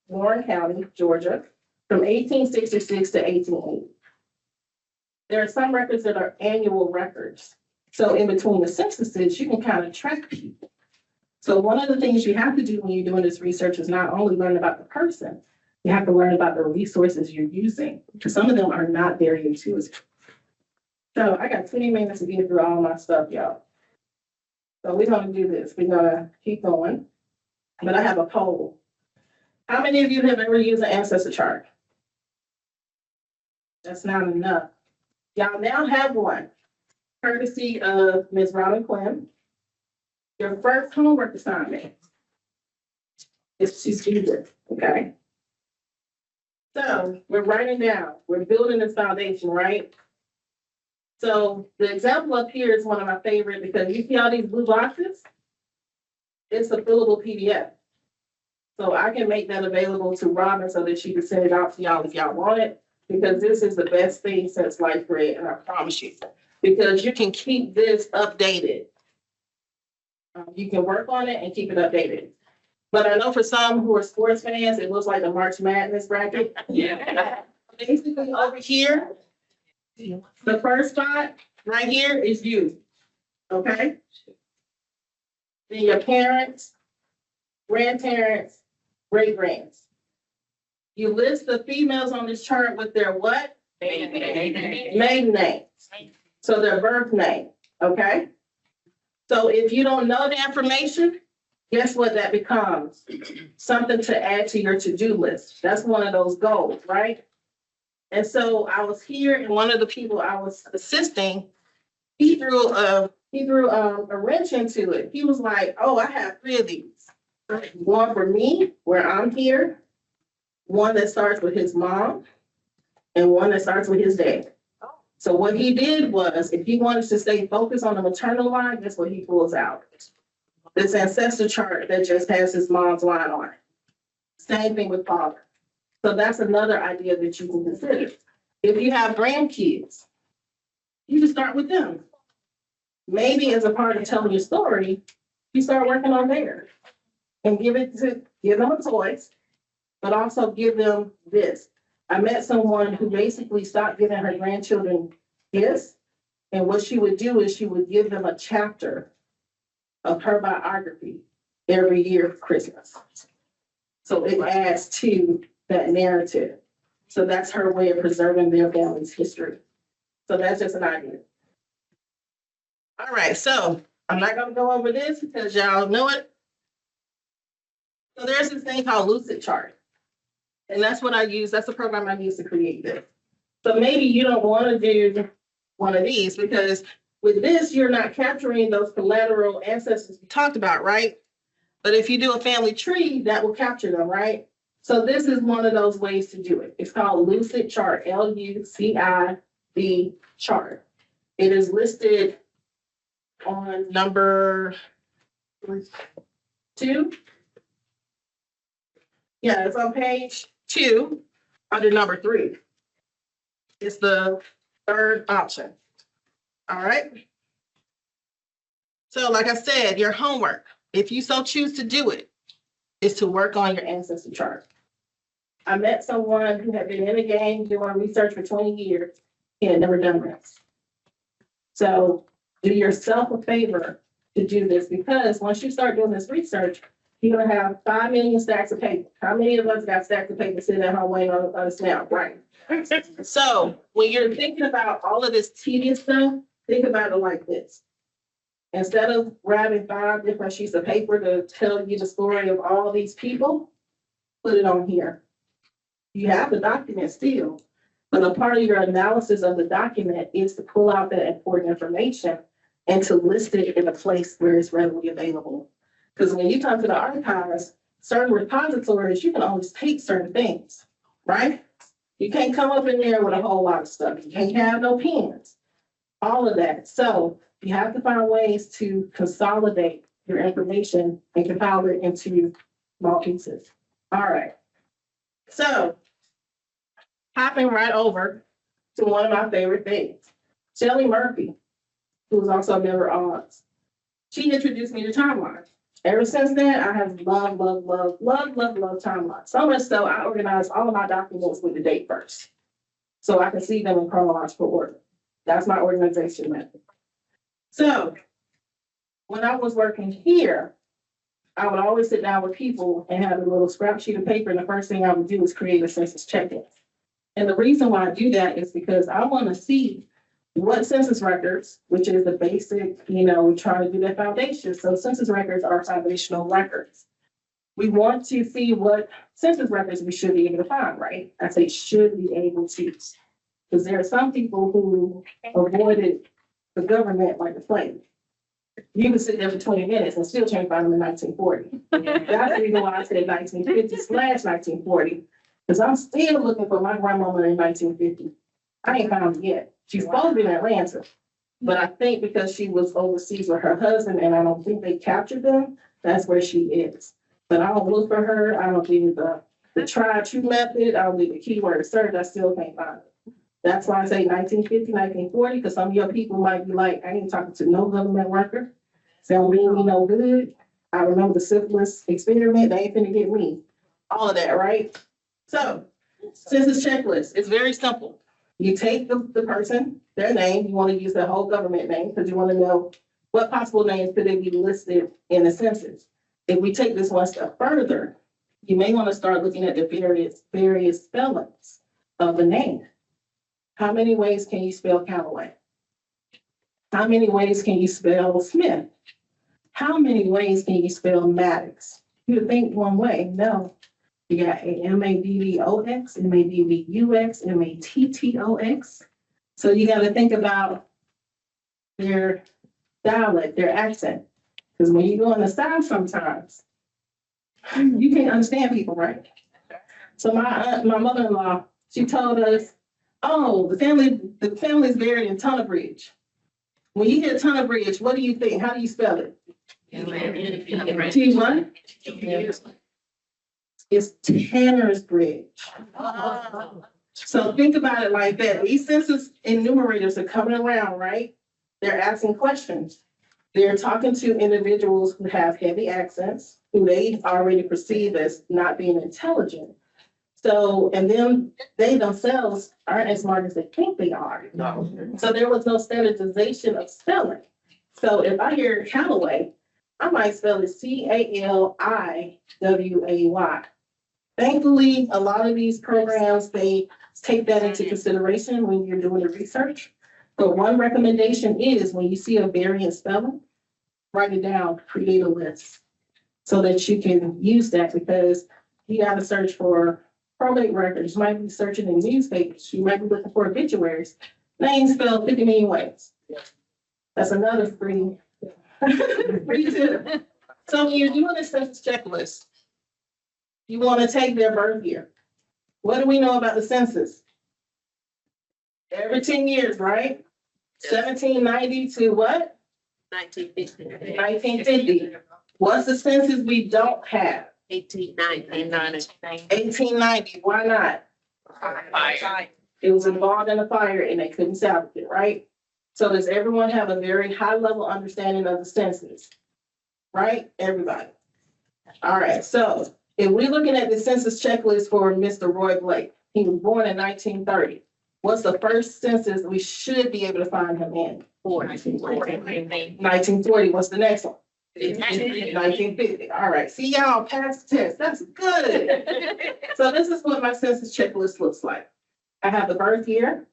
Warren County, Georgia, from 1866 to 1880. There are some records that are annual records. So in between the censuses, you can kind of track people. So one of the things you have to do when you're doing this research is not only learn about the person, you have to learn about the resources you're using, because some of them are not very intuitive. So I got 20 minutes to get through all my stuff, y'all. So we're gonna do this. We're gonna keep going. But I have a poll. How many of you have ever used an ancestor chart? That's not enough. Y'all now have one, courtesy of Ms. Robin Quinn. Your first homework assignment is to do this, okay? So we're writing down, we're building this foundation, right? So the example up here is one of my favorite because you see all these blue boxes? It's a fillable PDF. So I can make that available to Robin so that she can send it out to y'all if y'all want it, because this is the best thing since life bread, and I promise you, because you can keep this updated. You can work on it and keep it updated. But I know for some who are sports fans, it looks like the March Madness bracket. Yeah. Basically over here, the first spot right here is you, okay? Then your parents, grandparents, great-grands. You list the females on this chart with their what? maiden name. So their birth name, okay? So if you don't know the information, guess what that becomes? Something to add to your to-do list. That's one of those goals, right? And so I was here, and one of the people I was assisting, he threw a wrench into it. He was like, "Oh, I have 3 of these. One for me, where I'm here, one that starts with his mom, and one that starts with his dad." So what he did was, if he wanted to stay focused on the maternal line, that's what he pulls out. This ancestor chart that just has his mom's line on it. Same thing with father. So that's another idea that you can consider. If you have grandkids, you can start with them. Maybe as a part of telling your story, you start working on theirs and give them a choice, but also give them this. I met someone who basically stopped giving her grandchildren gifts, and what she would do is she would give them a chapter of her biography every year for Christmas. So it adds to that narrative. So that's her way of preserving their family's history. So that's just an idea. All right, so I'm not gonna go over this because y'all know it. So there's this thing called Lucid Chart. And that's what I use. That's the program I use to create this. So maybe you don't want to do one of these because with this, you're not capturing those collateral ancestors we talked about, right? But if you do a family tree, that will capture them, right? So this is one of those ways to do it. It's called Lucid Chart, LUCID chart. It is listed on number 2. Yeah, it's on page 2 under number 3. It's the 3rd option. All right. So like I said, your homework, if you so choose to do it, is to work on your ancestry chart. I met someone who had been in the game doing research for 20 years. He had never done this. So do yourself a favor to do this, because once you start doing this research, you're gonna have 5 million stacks of paper. How many of us got stacks of paper sitting at home waiting on us now, right? So when you're thinking about all of this tedious stuff, think about it like this. Instead of grabbing 5 different sheets of paper to tell you the story of all these people, put it on here. You have the document still, but a part of your analysis of the document is to pull out that important information and to list it in a place where it's readily available. Because when you come to the archives, certain repositories, you can only take certain things, right? You can't come up in there with a whole lot of stuff. You can't have no pens, all of that. So you have to find ways to consolidate your information and compile it into small pieces. All right. So hopping right over to one of my favorite things, Shelley Murphy, who was also a member of ODS. She introduced me to timelines. Ever since then, I have loved timelines. So much so, I organize all of my documents with the date first, so I can see them in chronological order. That's my organization method. So when I was working here, I would always sit down with people and have a little scrap sheet of paper, and the first thing I would do is create a census checklist. And the reason why I do that is because I want to see what census records, which is the basic, we try to do that foundation. So census records are foundational records. We want to see what census records we should be able to find, right? I say should be able to, because there are some people who avoided the government like the plague. You can sit there for 20 minutes and still can't find them in 1940. That's the reason why I said 1950/1940, because I'm still looking for my grandmama in 1950. I ain't found it yet. She's supposed to be in Atlanta, but I think because she was overseas with her husband and I don't think they captured them, that's where she is. But I don't look for her. I don't do the try true method. I don't do the keyword search. I still can't find it. That's why I say 1950, 1940, because some of your people might be like, I ain't talking to no government worker. They don't mean me no good. I remember the syphilis experiment. They ain't finna get me. All of that, right? So, census checklist. It's very simple. You take the person, their name, you want to use their whole government name because you want to know what possible names could they be listed in the census. If we take this one step further, you may want to start looking at the various spellings of the name. How many ways can you spell Callaway? How many ways can you spell Smith? How many ways can you spell Maddox? You would think one way. No. You got a Maddox, Madvux, Mattox. So you got to think about their dialect, their accent. Because when you go in the South sometimes, you can't understand people, right? So my mother-in-law, she told us, oh, the family's buried in Tunnel Bridge. When you hear Tunnel Bridge, what do you think? How do you spell it? T what? It's Tanner's Bridge. So think about it like that. These census enumerators are coming around, right? They're asking questions. They're talking to individuals who have heavy accents, who they already perceive as not being intelligent. So, and then they themselves aren't as smart as they think they are. So there was no standardization of spelling. So if I hear Callaway, I might spell it Caliway. Thankfully, a lot of these programs, they take that into consideration when you're doing the research. But one recommendation is when you see a variant spelling, write it down, create a list so that you can use that, because you got to search for probate records. You might be searching in newspapers. You might be looking for obituaries. Names spelled 50 million ways. That's another free tip. So when you're doing a census checklist, you want to take their birth year. What do we know about the census? Every 10 years, right? 1790 to what? 1950. 1950. What's the census we don't have? 1890. 1890. Why not? Fire. It was involved in a fire and they couldn't salvage it, right? So does everyone have a very high level understanding of the census? Right? Everybody. All right. So if we're looking at the census checklist for Mr. Roy Blake, he was born in 1930. What's the first census we should be able to find him in? 1940. What's the next one? 1950. All right. See, y'all passed the test. That's good. So this is what my census checklist looks like. I have the birth year.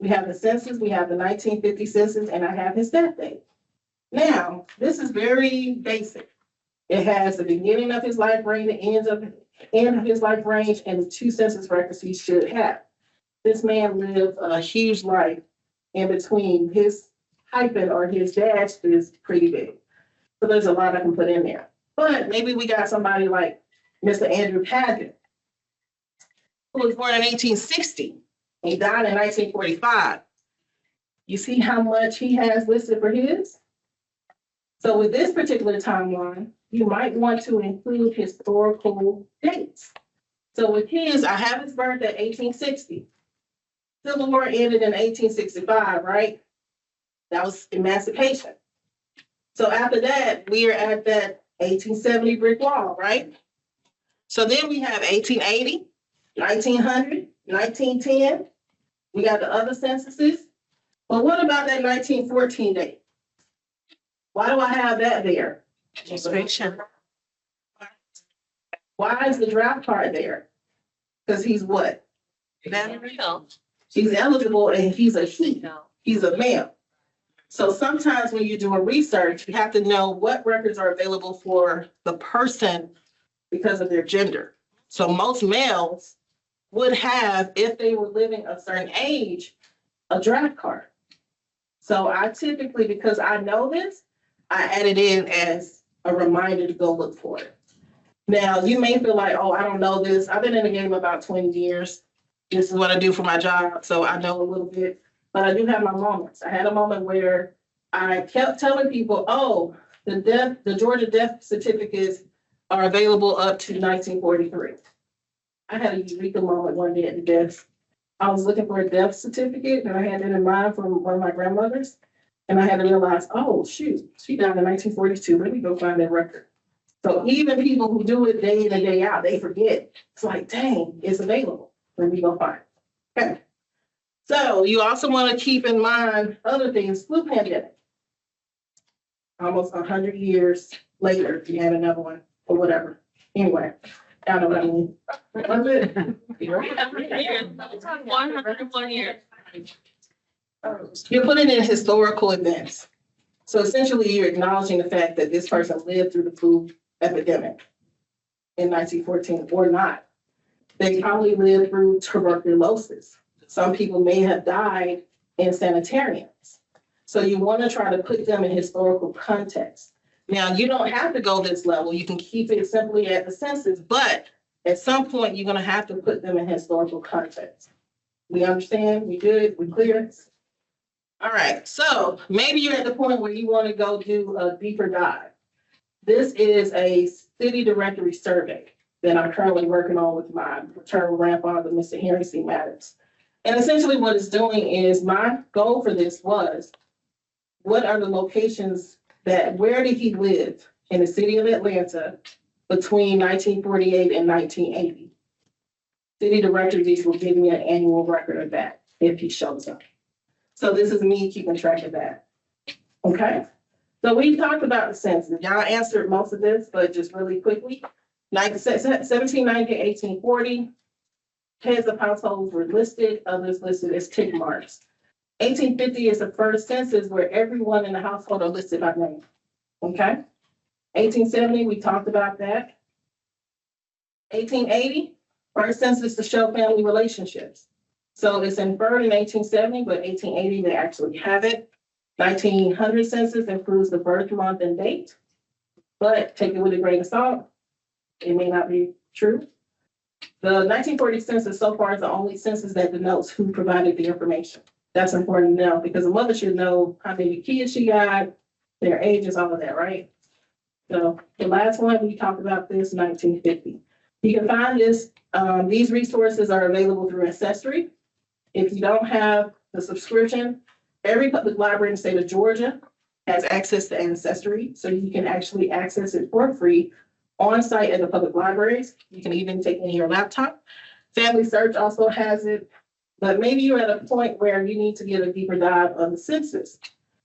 We have the census. We have the 1950 census, and I have his death date. Now, this is very basic. It has the beginning of his life range, the end of his life range, and the 2 census records he should have. This man lived a huge life in between. His hyphen or his dash is pretty big. So there's a lot I can put in there. But maybe we got somebody like Mr. Andrew Padgett, who was born in 1860. He died in 1945. You see how much he has listed for his? So with this particular timeline, you might want to include historical dates. So with his, I have his birth at 1860. Civil War ended in 1865, right? That was emancipation. So after that, we are at that 1870 brick wall, right? So then we have 1880, 1900, 1910. We got the other censuses. But what about that 1914 date? Why do I have that there? Registration. Why is the draft card there? Because he's what? Real. He's eligible and he's a he. He's a male. So sometimes when you're doing research, you have to know what records are available for the person because of their gender. So most males would have, if they were living a certain age, a draft card. So I typically, because I know this, I add it in as a reminder to go look for it. Now, you may feel like, oh, I don't know this. I've been in the game about 20 years. This is what I do for my job, so I know a little bit. But I do have my moments. I had a moment where I kept telling people, oh, the Georgia death certificates are available up to 1943. I had a eureka moment one day at the desk. I was looking for a death certificate, and I had it in mind from one of my grandmothers. And I had to realize, oh, shoot, she died in 1942. Let me go find that record. So even people who do it day in and day out, they forget. It's like, dang, it's available. Let me go find it. Okay. So you also want to keep in mind other things, flu pandemic. Almost 100 years later, you had another one or whatever. Anyway, I don't know what I mean. 101 years. You're putting in historical events. So essentially, you're acknowledging the fact that this person lived through the food epidemic in 1914 or not. They probably lived through tuberculosis. Some people may have died in sanitariums. So you want to try to put them in historical context. Now, you don't have to go this level. You can keep it simply at the census, but at some point, you're going to have to put them in historical context. We understand? We good? We clear? All right, so maybe you're at the point where you want to go do a deeper dive. This is a city directory survey that I'm currently working on with my maternal grandfather, Mr. Henry C. Maddox. And essentially what it's doing is, my goal for this was, what are the locations where did he live in the city of Atlanta between 1948 and 1980? City directories will give me an annual record of that if he shows up. So this is me keeping track of that. Okay. So we talked about the census. Y'all answered most of this, but just really quickly. 1790 to 1840, heads of households were listed, others listed as tick marks. 1850 is the first census where everyone in the household are listed by name. Okay. 1870, we talked about that. 1880, first census to show family relationships. So it's inferred in 1870, but 1880, they actually have it. 1900 census includes the birth month and date, but take it with a grain of salt. It may not be true. The 1940 census so far is the only census that denotes who provided the information. That's important to know because a mother should know how many kids she got, their ages, all of that, right? So the last one, we talked about this, 1950. You can find this, these resources are available through Ancestry. If you don't have the subscription, every public library in the state of Georgia has access to Ancestry, so you can actually access it for free on site at the public libraries. You can even take it in your laptop. Family Search also has it, but maybe you're at a point where you need to get a deeper dive on the census.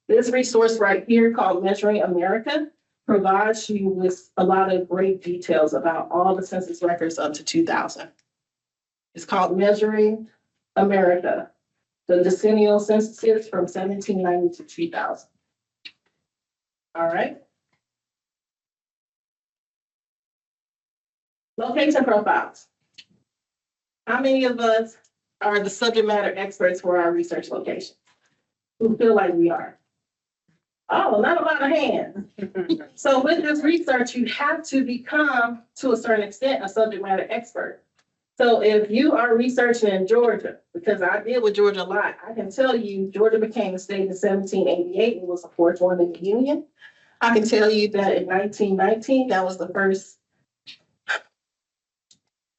This resource right here called Measuring America provides you with a lot of great details about all the census records up to 2000. It's called Measuring America, the decennial censuses from 1790 to 2000. All right. Location profiles. How many of us are the subject matter experts for our research location? Who feel like we are? Oh, not a lot of hands. So with this research, you have to become, to a certain extent, a subject matter expert. So if you are researching in Georgia, because I deal with Georgia a lot, I can tell you Georgia became a state in 1788 and was the fourth one in the Union. I can tell you that in 1919, that was the first.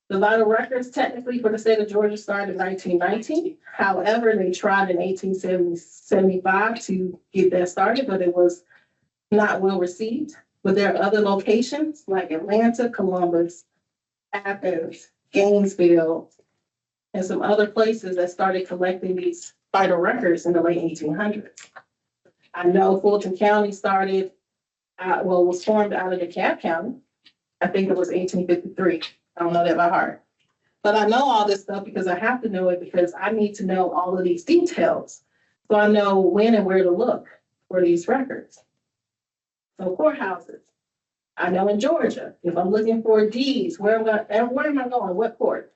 The vital records technically for the state of Georgia started in 1919. However, they tried in 1875 to get that started, but it was not well received. But there are other locations like Atlanta, Columbus, Athens, Gainesville, and some other places that started collecting these vital records in the late 1800s. I know Fulton County was formed out of DeKalb County. I think it was 1853. I don't know that by heart. But I know all this stuff because I have to know it because I need to know all of these details. So I know when and where to look for these records. So courthouses. I know in Georgia, if I'm looking for deeds, where am I going? What court?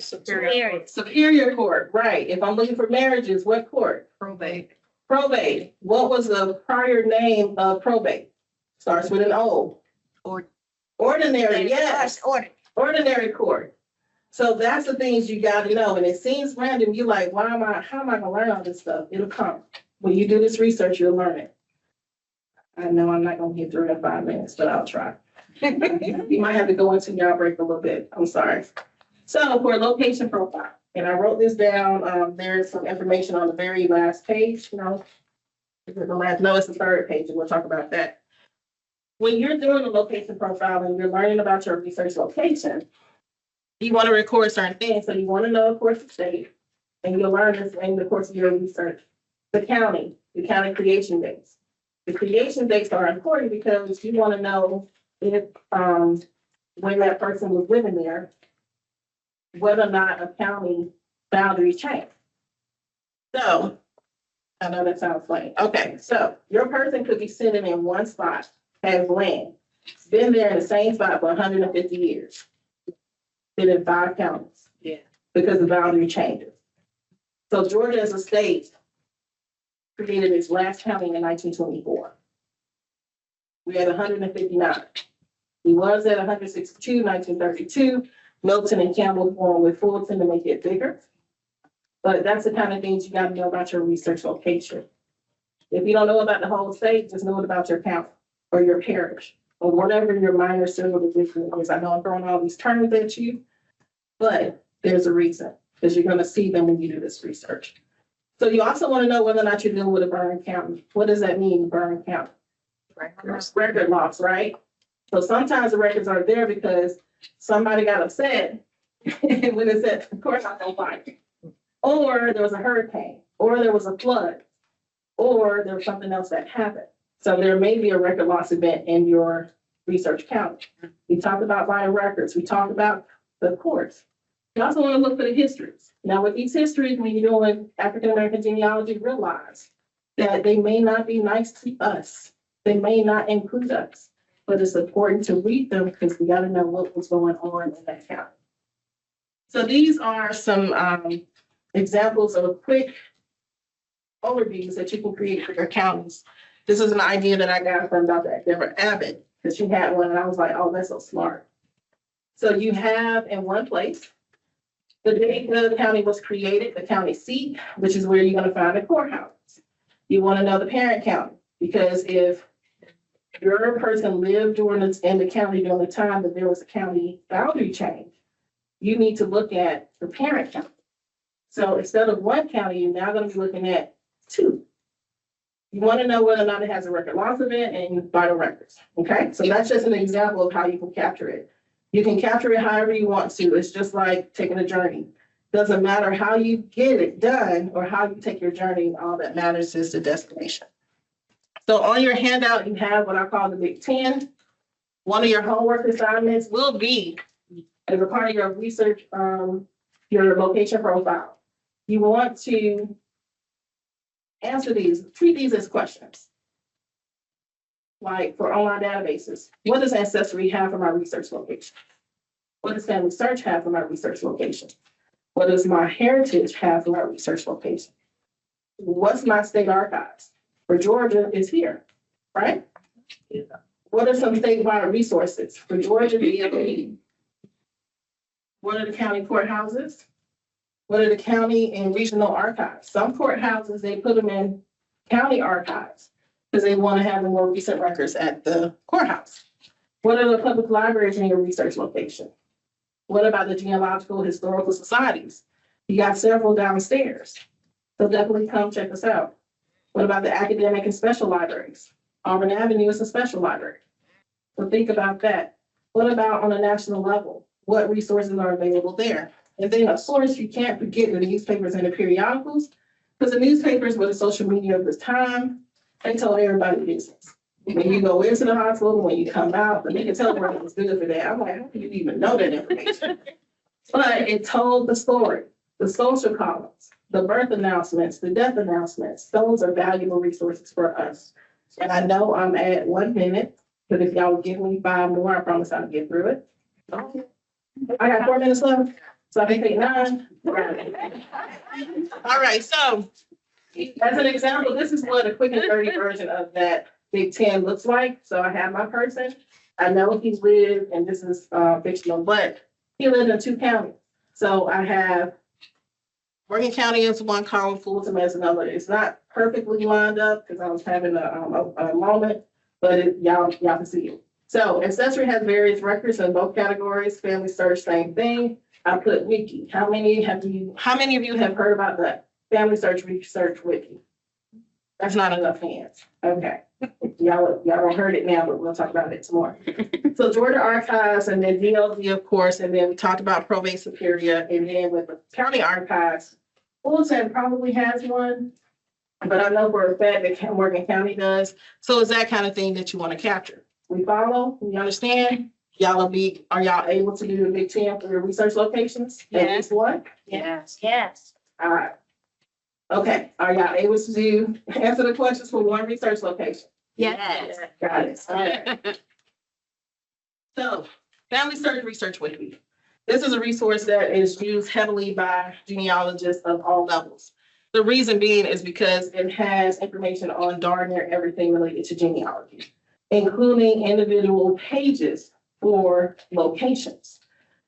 Superior Court, right. If I'm looking for marriages, what court? Probate. Probate. What was the prior name of probate? Starts with an O. Ordinary, yes. Ordinary court. So that's the things you got to know. And it seems random. You're like, how am I gonna learn all this stuff? It'll come. When you do this research, you'll learn it. I know I'm not gonna get through in 5 minutes, but I'll try. You might have to go into your break a little bit. I'm sorry. So for location profile, and I wrote this down. There's some information on the very last page. No, it's the third page, and we'll talk about that. When you're doing a location profile and you're learning about your research location, you want to record certain things. So you want to know, of course, the state, and you'll learn this in the course of your research. The county creation dates. The creation dates are important because you want to know if when that person was living there, whether or not a county boundary changed. So, I know that sounds funny. Okay, so your person could be sitting in one spot, has land, been there in the same spot for 150 years. Been in 5 counties. Yeah. Because the boundary changes. So Georgia as a state created its last county in 1924. We had 159. We was at 162, 1932. Milton and Campbell formed with Fulton to make it bigger. But that's the kind of things you got to know about your research location. If you don't know about the whole state, just know it about your county or your parish or whatever your minor civil division is. I know I'm throwing all these terms at you, but there's a reason because you're going to see them when you do this research. So you also want to know whether or not you're dealing with a burn county. What does that mean, burn county? Record loss, right? So sometimes the records are there because somebody got upset when it said, of course I don't find it. Or there was a hurricane, or there was a flood, or there was something else that happened. So there may be a record loss event in your research county. We talked about vital records. We talked about the courts. You also want to look for the histories. Now with these histories, when you're doing African American genealogy, realize that they may not be nice to us. They may not include us, but it's important to read them because we got to know what was going on in that county. So these are some examples of quick overviews that you can create for your counties. This is an idea that I got from Dr. Deborah Abbott, because she had one and I was like, oh, that's so smart. So you have in one place, the day the county was created, the county seat, which is where you're going to find the courthouse. You want to know the parent county, because if your person lived in the county during the time that there was a county boundary change, you need to look at the parent county. So instead of one county, you're now going to be looking at 2. You want to know whether or not it has a record loss event and vital records. Okay, so that's just an example of how you can capture it. You can capture it however you want to. It's just like taking a journey. Doesn't matter how you get it done or how you take your journey. All that matters is the destination. So on your handout, you have what I call the Big 10. One of your homework assignments will be, as a part of your research, your location profile. You want to answer these, treat these as questions. Like for online databases, what does Ancestry have for my research location? What does Family Search have for my research location? What does My Heritage have for my research location? What's my state archives? For Georgia is here, right? Yeah. What are some statewide resources? For Georgia, DeKalb. What are the county courthouses? What are the county and regional archives? Some courthouses, they put them in county archives because they want to have the more recent records at the courthouse. What are the public libraries in your research location? What about the genealogical historical societies? You got several downstairs. So definitely come check us out. What about the academic and special libraries? Auburn Avenue is a special library. So think about that. What about on a national level? What resources are available there? And then, of course, you can't forget the newspapers and the periodicals, because the newspapers were the social media of this time. They told everybody business. When you go into the hospital, when you come out, the nigga telegram was good for that. I'm like, how do you even know that information? But it told the story, the social columns, the birth announcements, the death announcements. Those are valuable resources for us. And I know I'm at 1 minute, but if y'all give me 5 more, I promise I'll get through it. I got 4 minutes left, so I can take 9. All right, so as an example, this is what a quick and dirty version of that Big 10 looks like. So I have my person. I know he's lived, and this is fictional, but he lived in 2 counties. So I have Morgan County as one column, Fulton as another. It's not perfectly lined up because I was having a moment, but y'all can see it. So Ancestry has various records in both categories. Family Search, same thing. I put wiki. How many of you have heard about the Family Search Research Wiki? That's not enough hands. Okay. Y'all don't heard it now, but we'll talk about it some more. So Georgia Archives and then DLG, of course, and then we talked about Probate Superior, and then with the county archives, Fulton probably has one, but I know for a fact that Morgan County does. So it's that kind of thing that you want to capture. We follow, we understand. Are y'all able to do the Big 10 for your research locations? Yes. At least one? Yes. Yes. All right. Okay, are y'all able to answer the questions for one research location? Yes. Got it. All right. So, Family Search Research Wiki. This is a resource that is used heavily by genealogists of all levels. The reason being is because it has information on darn near everything related to genealogy, including individual pages for locations.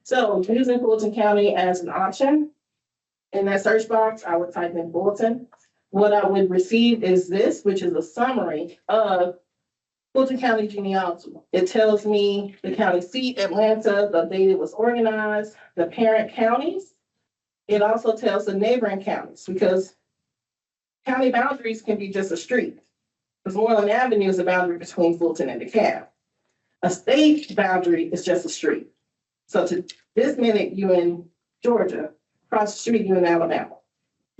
So using Fulton County as an option, in that search box, I would type in Fulton. What I would receive is this, which is a summary of Fulton County genealogy. It tells me the county seat, Atlanta, the date it was organized, the parent counties. It also tells the neighboring counties because county boundaries can be just a street. Westmoreland Avenue is a boundary between Fulton and DeKalb. A state boundary is just a street. So to this minute, you in Georgia, across the street, you in Alabama.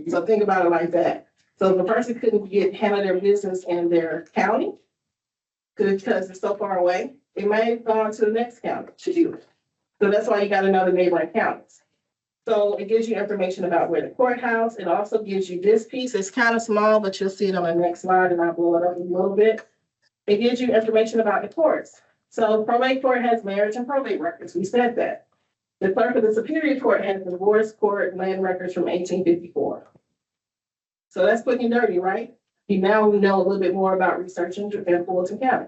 So think about it like that. So if a person couldn't handle their business in their county, because it's so far away, they might have gone to the next county to do it. So that's why you got to know the neighboring counties. So it gives you information about where the courthouse. It also gives you this piece. It's kind of small, but you'll see it on the next slide, and I'll blow it up a little bit. It gives you information about the courts. So probate court has marriage and probate records. We said that. The clerk of the Superior Court has divorce court land records from 1854. So that's quick and dirty, right? You now know a little bit more about researching in Fulton County.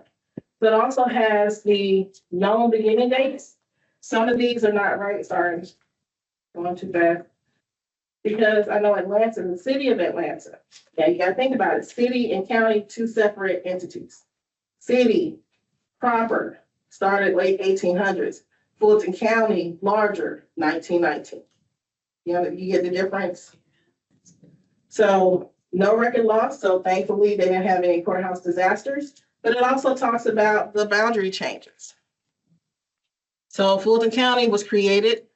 But it also has the known beginning dates. Some of these are not right. Sorry, going too fast. Because I know Atlanta, the city of Atlanta. Yeah, you gotta think about it. City and county, two separate entities. City proper started late 1800s. Fulton County, larger, 1919. You know, you get the difference. So no record loss. So thankfully they didn't have any courthouse disasters, but it also talks about the boundary changes. So Fulton County was created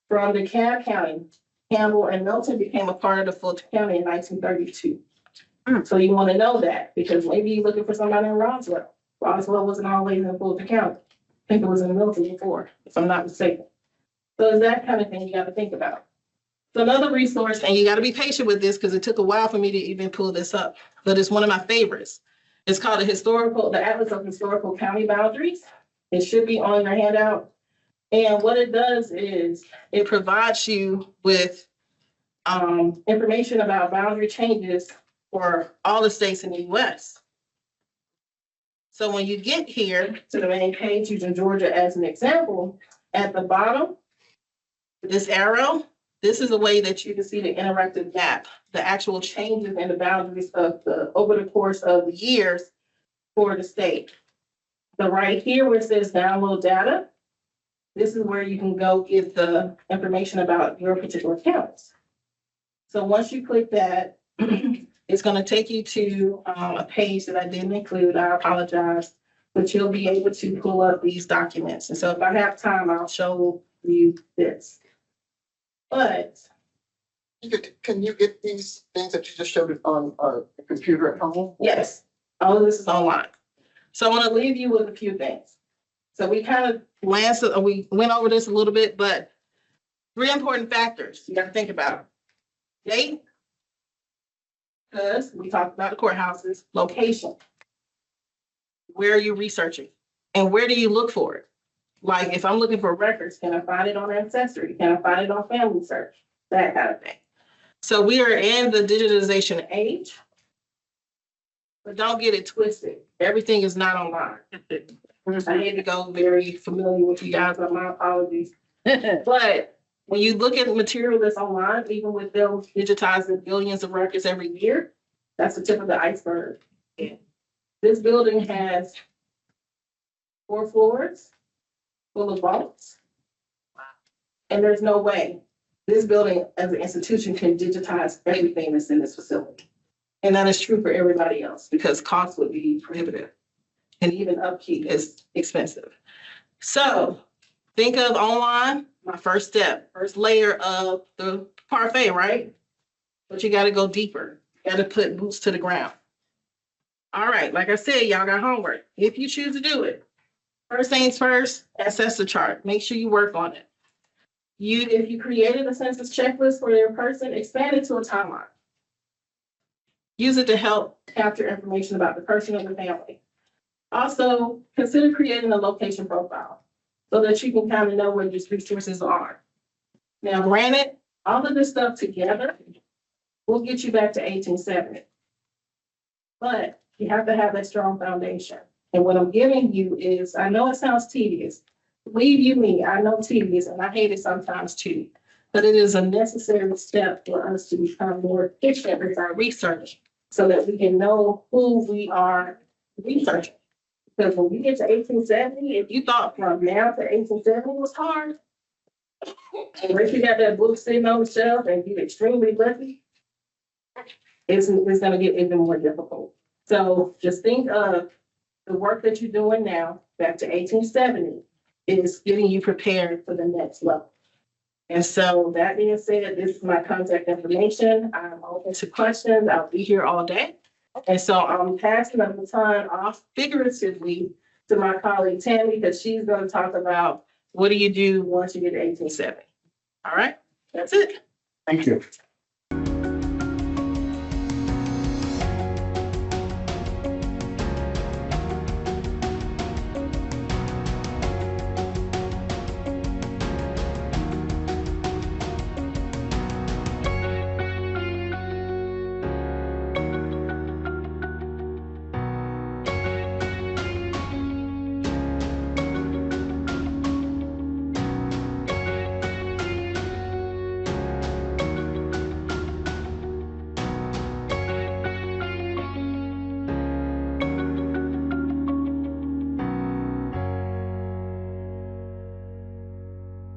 from DeKalb County. Campbell and Milton became a part of the Fulton County in 1932. So you want to know that because maybe you're looking for somebody in Roswell. Roswell wasn't always in Fulton County. I think it was in Milton before, if I'm not mistaken. So it's that kind of thing you got to think about. So another resource, and you got to be patient with this because it took a while for me to even pull this up, but it's one of my favorites. It's called the Atlas of Historical County Boundaries. It should be on your handout. And what it does is it provides you with information about boundary changes for all the states in the US. So when you get here to the main page, using Georgia as an example, at the bottom, this arrow, this is a way that you can see the interactive map, the actual changes in the boundaries of over the course of the years for the state. The right here where it says download data, this is where you can go get the information about your particular counties. So once you click that, it's going to take you to a page that I didn't include. I apologize, but you'll be able to pull up these documents. And so if I have time, I'll show you this. But can you get these things that you just showed on a computer at home? yes, all of this is online. So I want to leave you with a few things. So we kind of we went over this a little bit, but 3 important factors you got to think about. Date, because we talked about the courthouses. Location, where are you researching? And where do you look for it? Like if I'm looking for records, can I find it on Ancestry? Can I find it on Family Search? That kind of thing. So we are in the digitization age, but don't get it twisted. Everything is not online. I hate to go very familiar with you guys, but my apologies. But when you look at the material that's online, even with them digitizing billions of records every year, that's the tip of the iceberg. This building has 4 floors full of vaults. And there's no way this building as an institution can digitize everything that's in this facility. And that is true for everybody else because costs would be prohibitive. And even upkeep is expensive. So think of online, my first step, first layer of the parfait, right? But you got to go deeper. You got to put boots to the ground. All right, like I said, y'all got homework. If you choose to do it, first things first, assess the chart. Make sure you work on it. If you created a census checklist for your person, expand it to a timeline. Use it to help capture information about the person and the family. Also, consider creating a location profile so that you can kind of know where these resources are. Now, granted, all of this stuff together will get you back to 1870. But you have to have that strong foundation. And what I'm giving you is, I know it sounds tedious. Believe you me, I know tedious and I hate it sometimes too. But it is a necessary step for us to become more efficient with our research so that we can know who we are researching. Because when we get to 1870, if you thought from now to 1870 was hard, unless you got that book sitting on the shelf and you're extremely lucky, it's going to get even more difficult. So just think of the work that you're doing now back to 1870 is getting you prepared for the next level. And so that being said, this is my contact information. I'm open to questions. I'll be here all day. And so I'm passing the baton off figuratively to my colleague Tammy, because she's going to talk about what do you do once you get to 1870. All right, that's it. Thank you.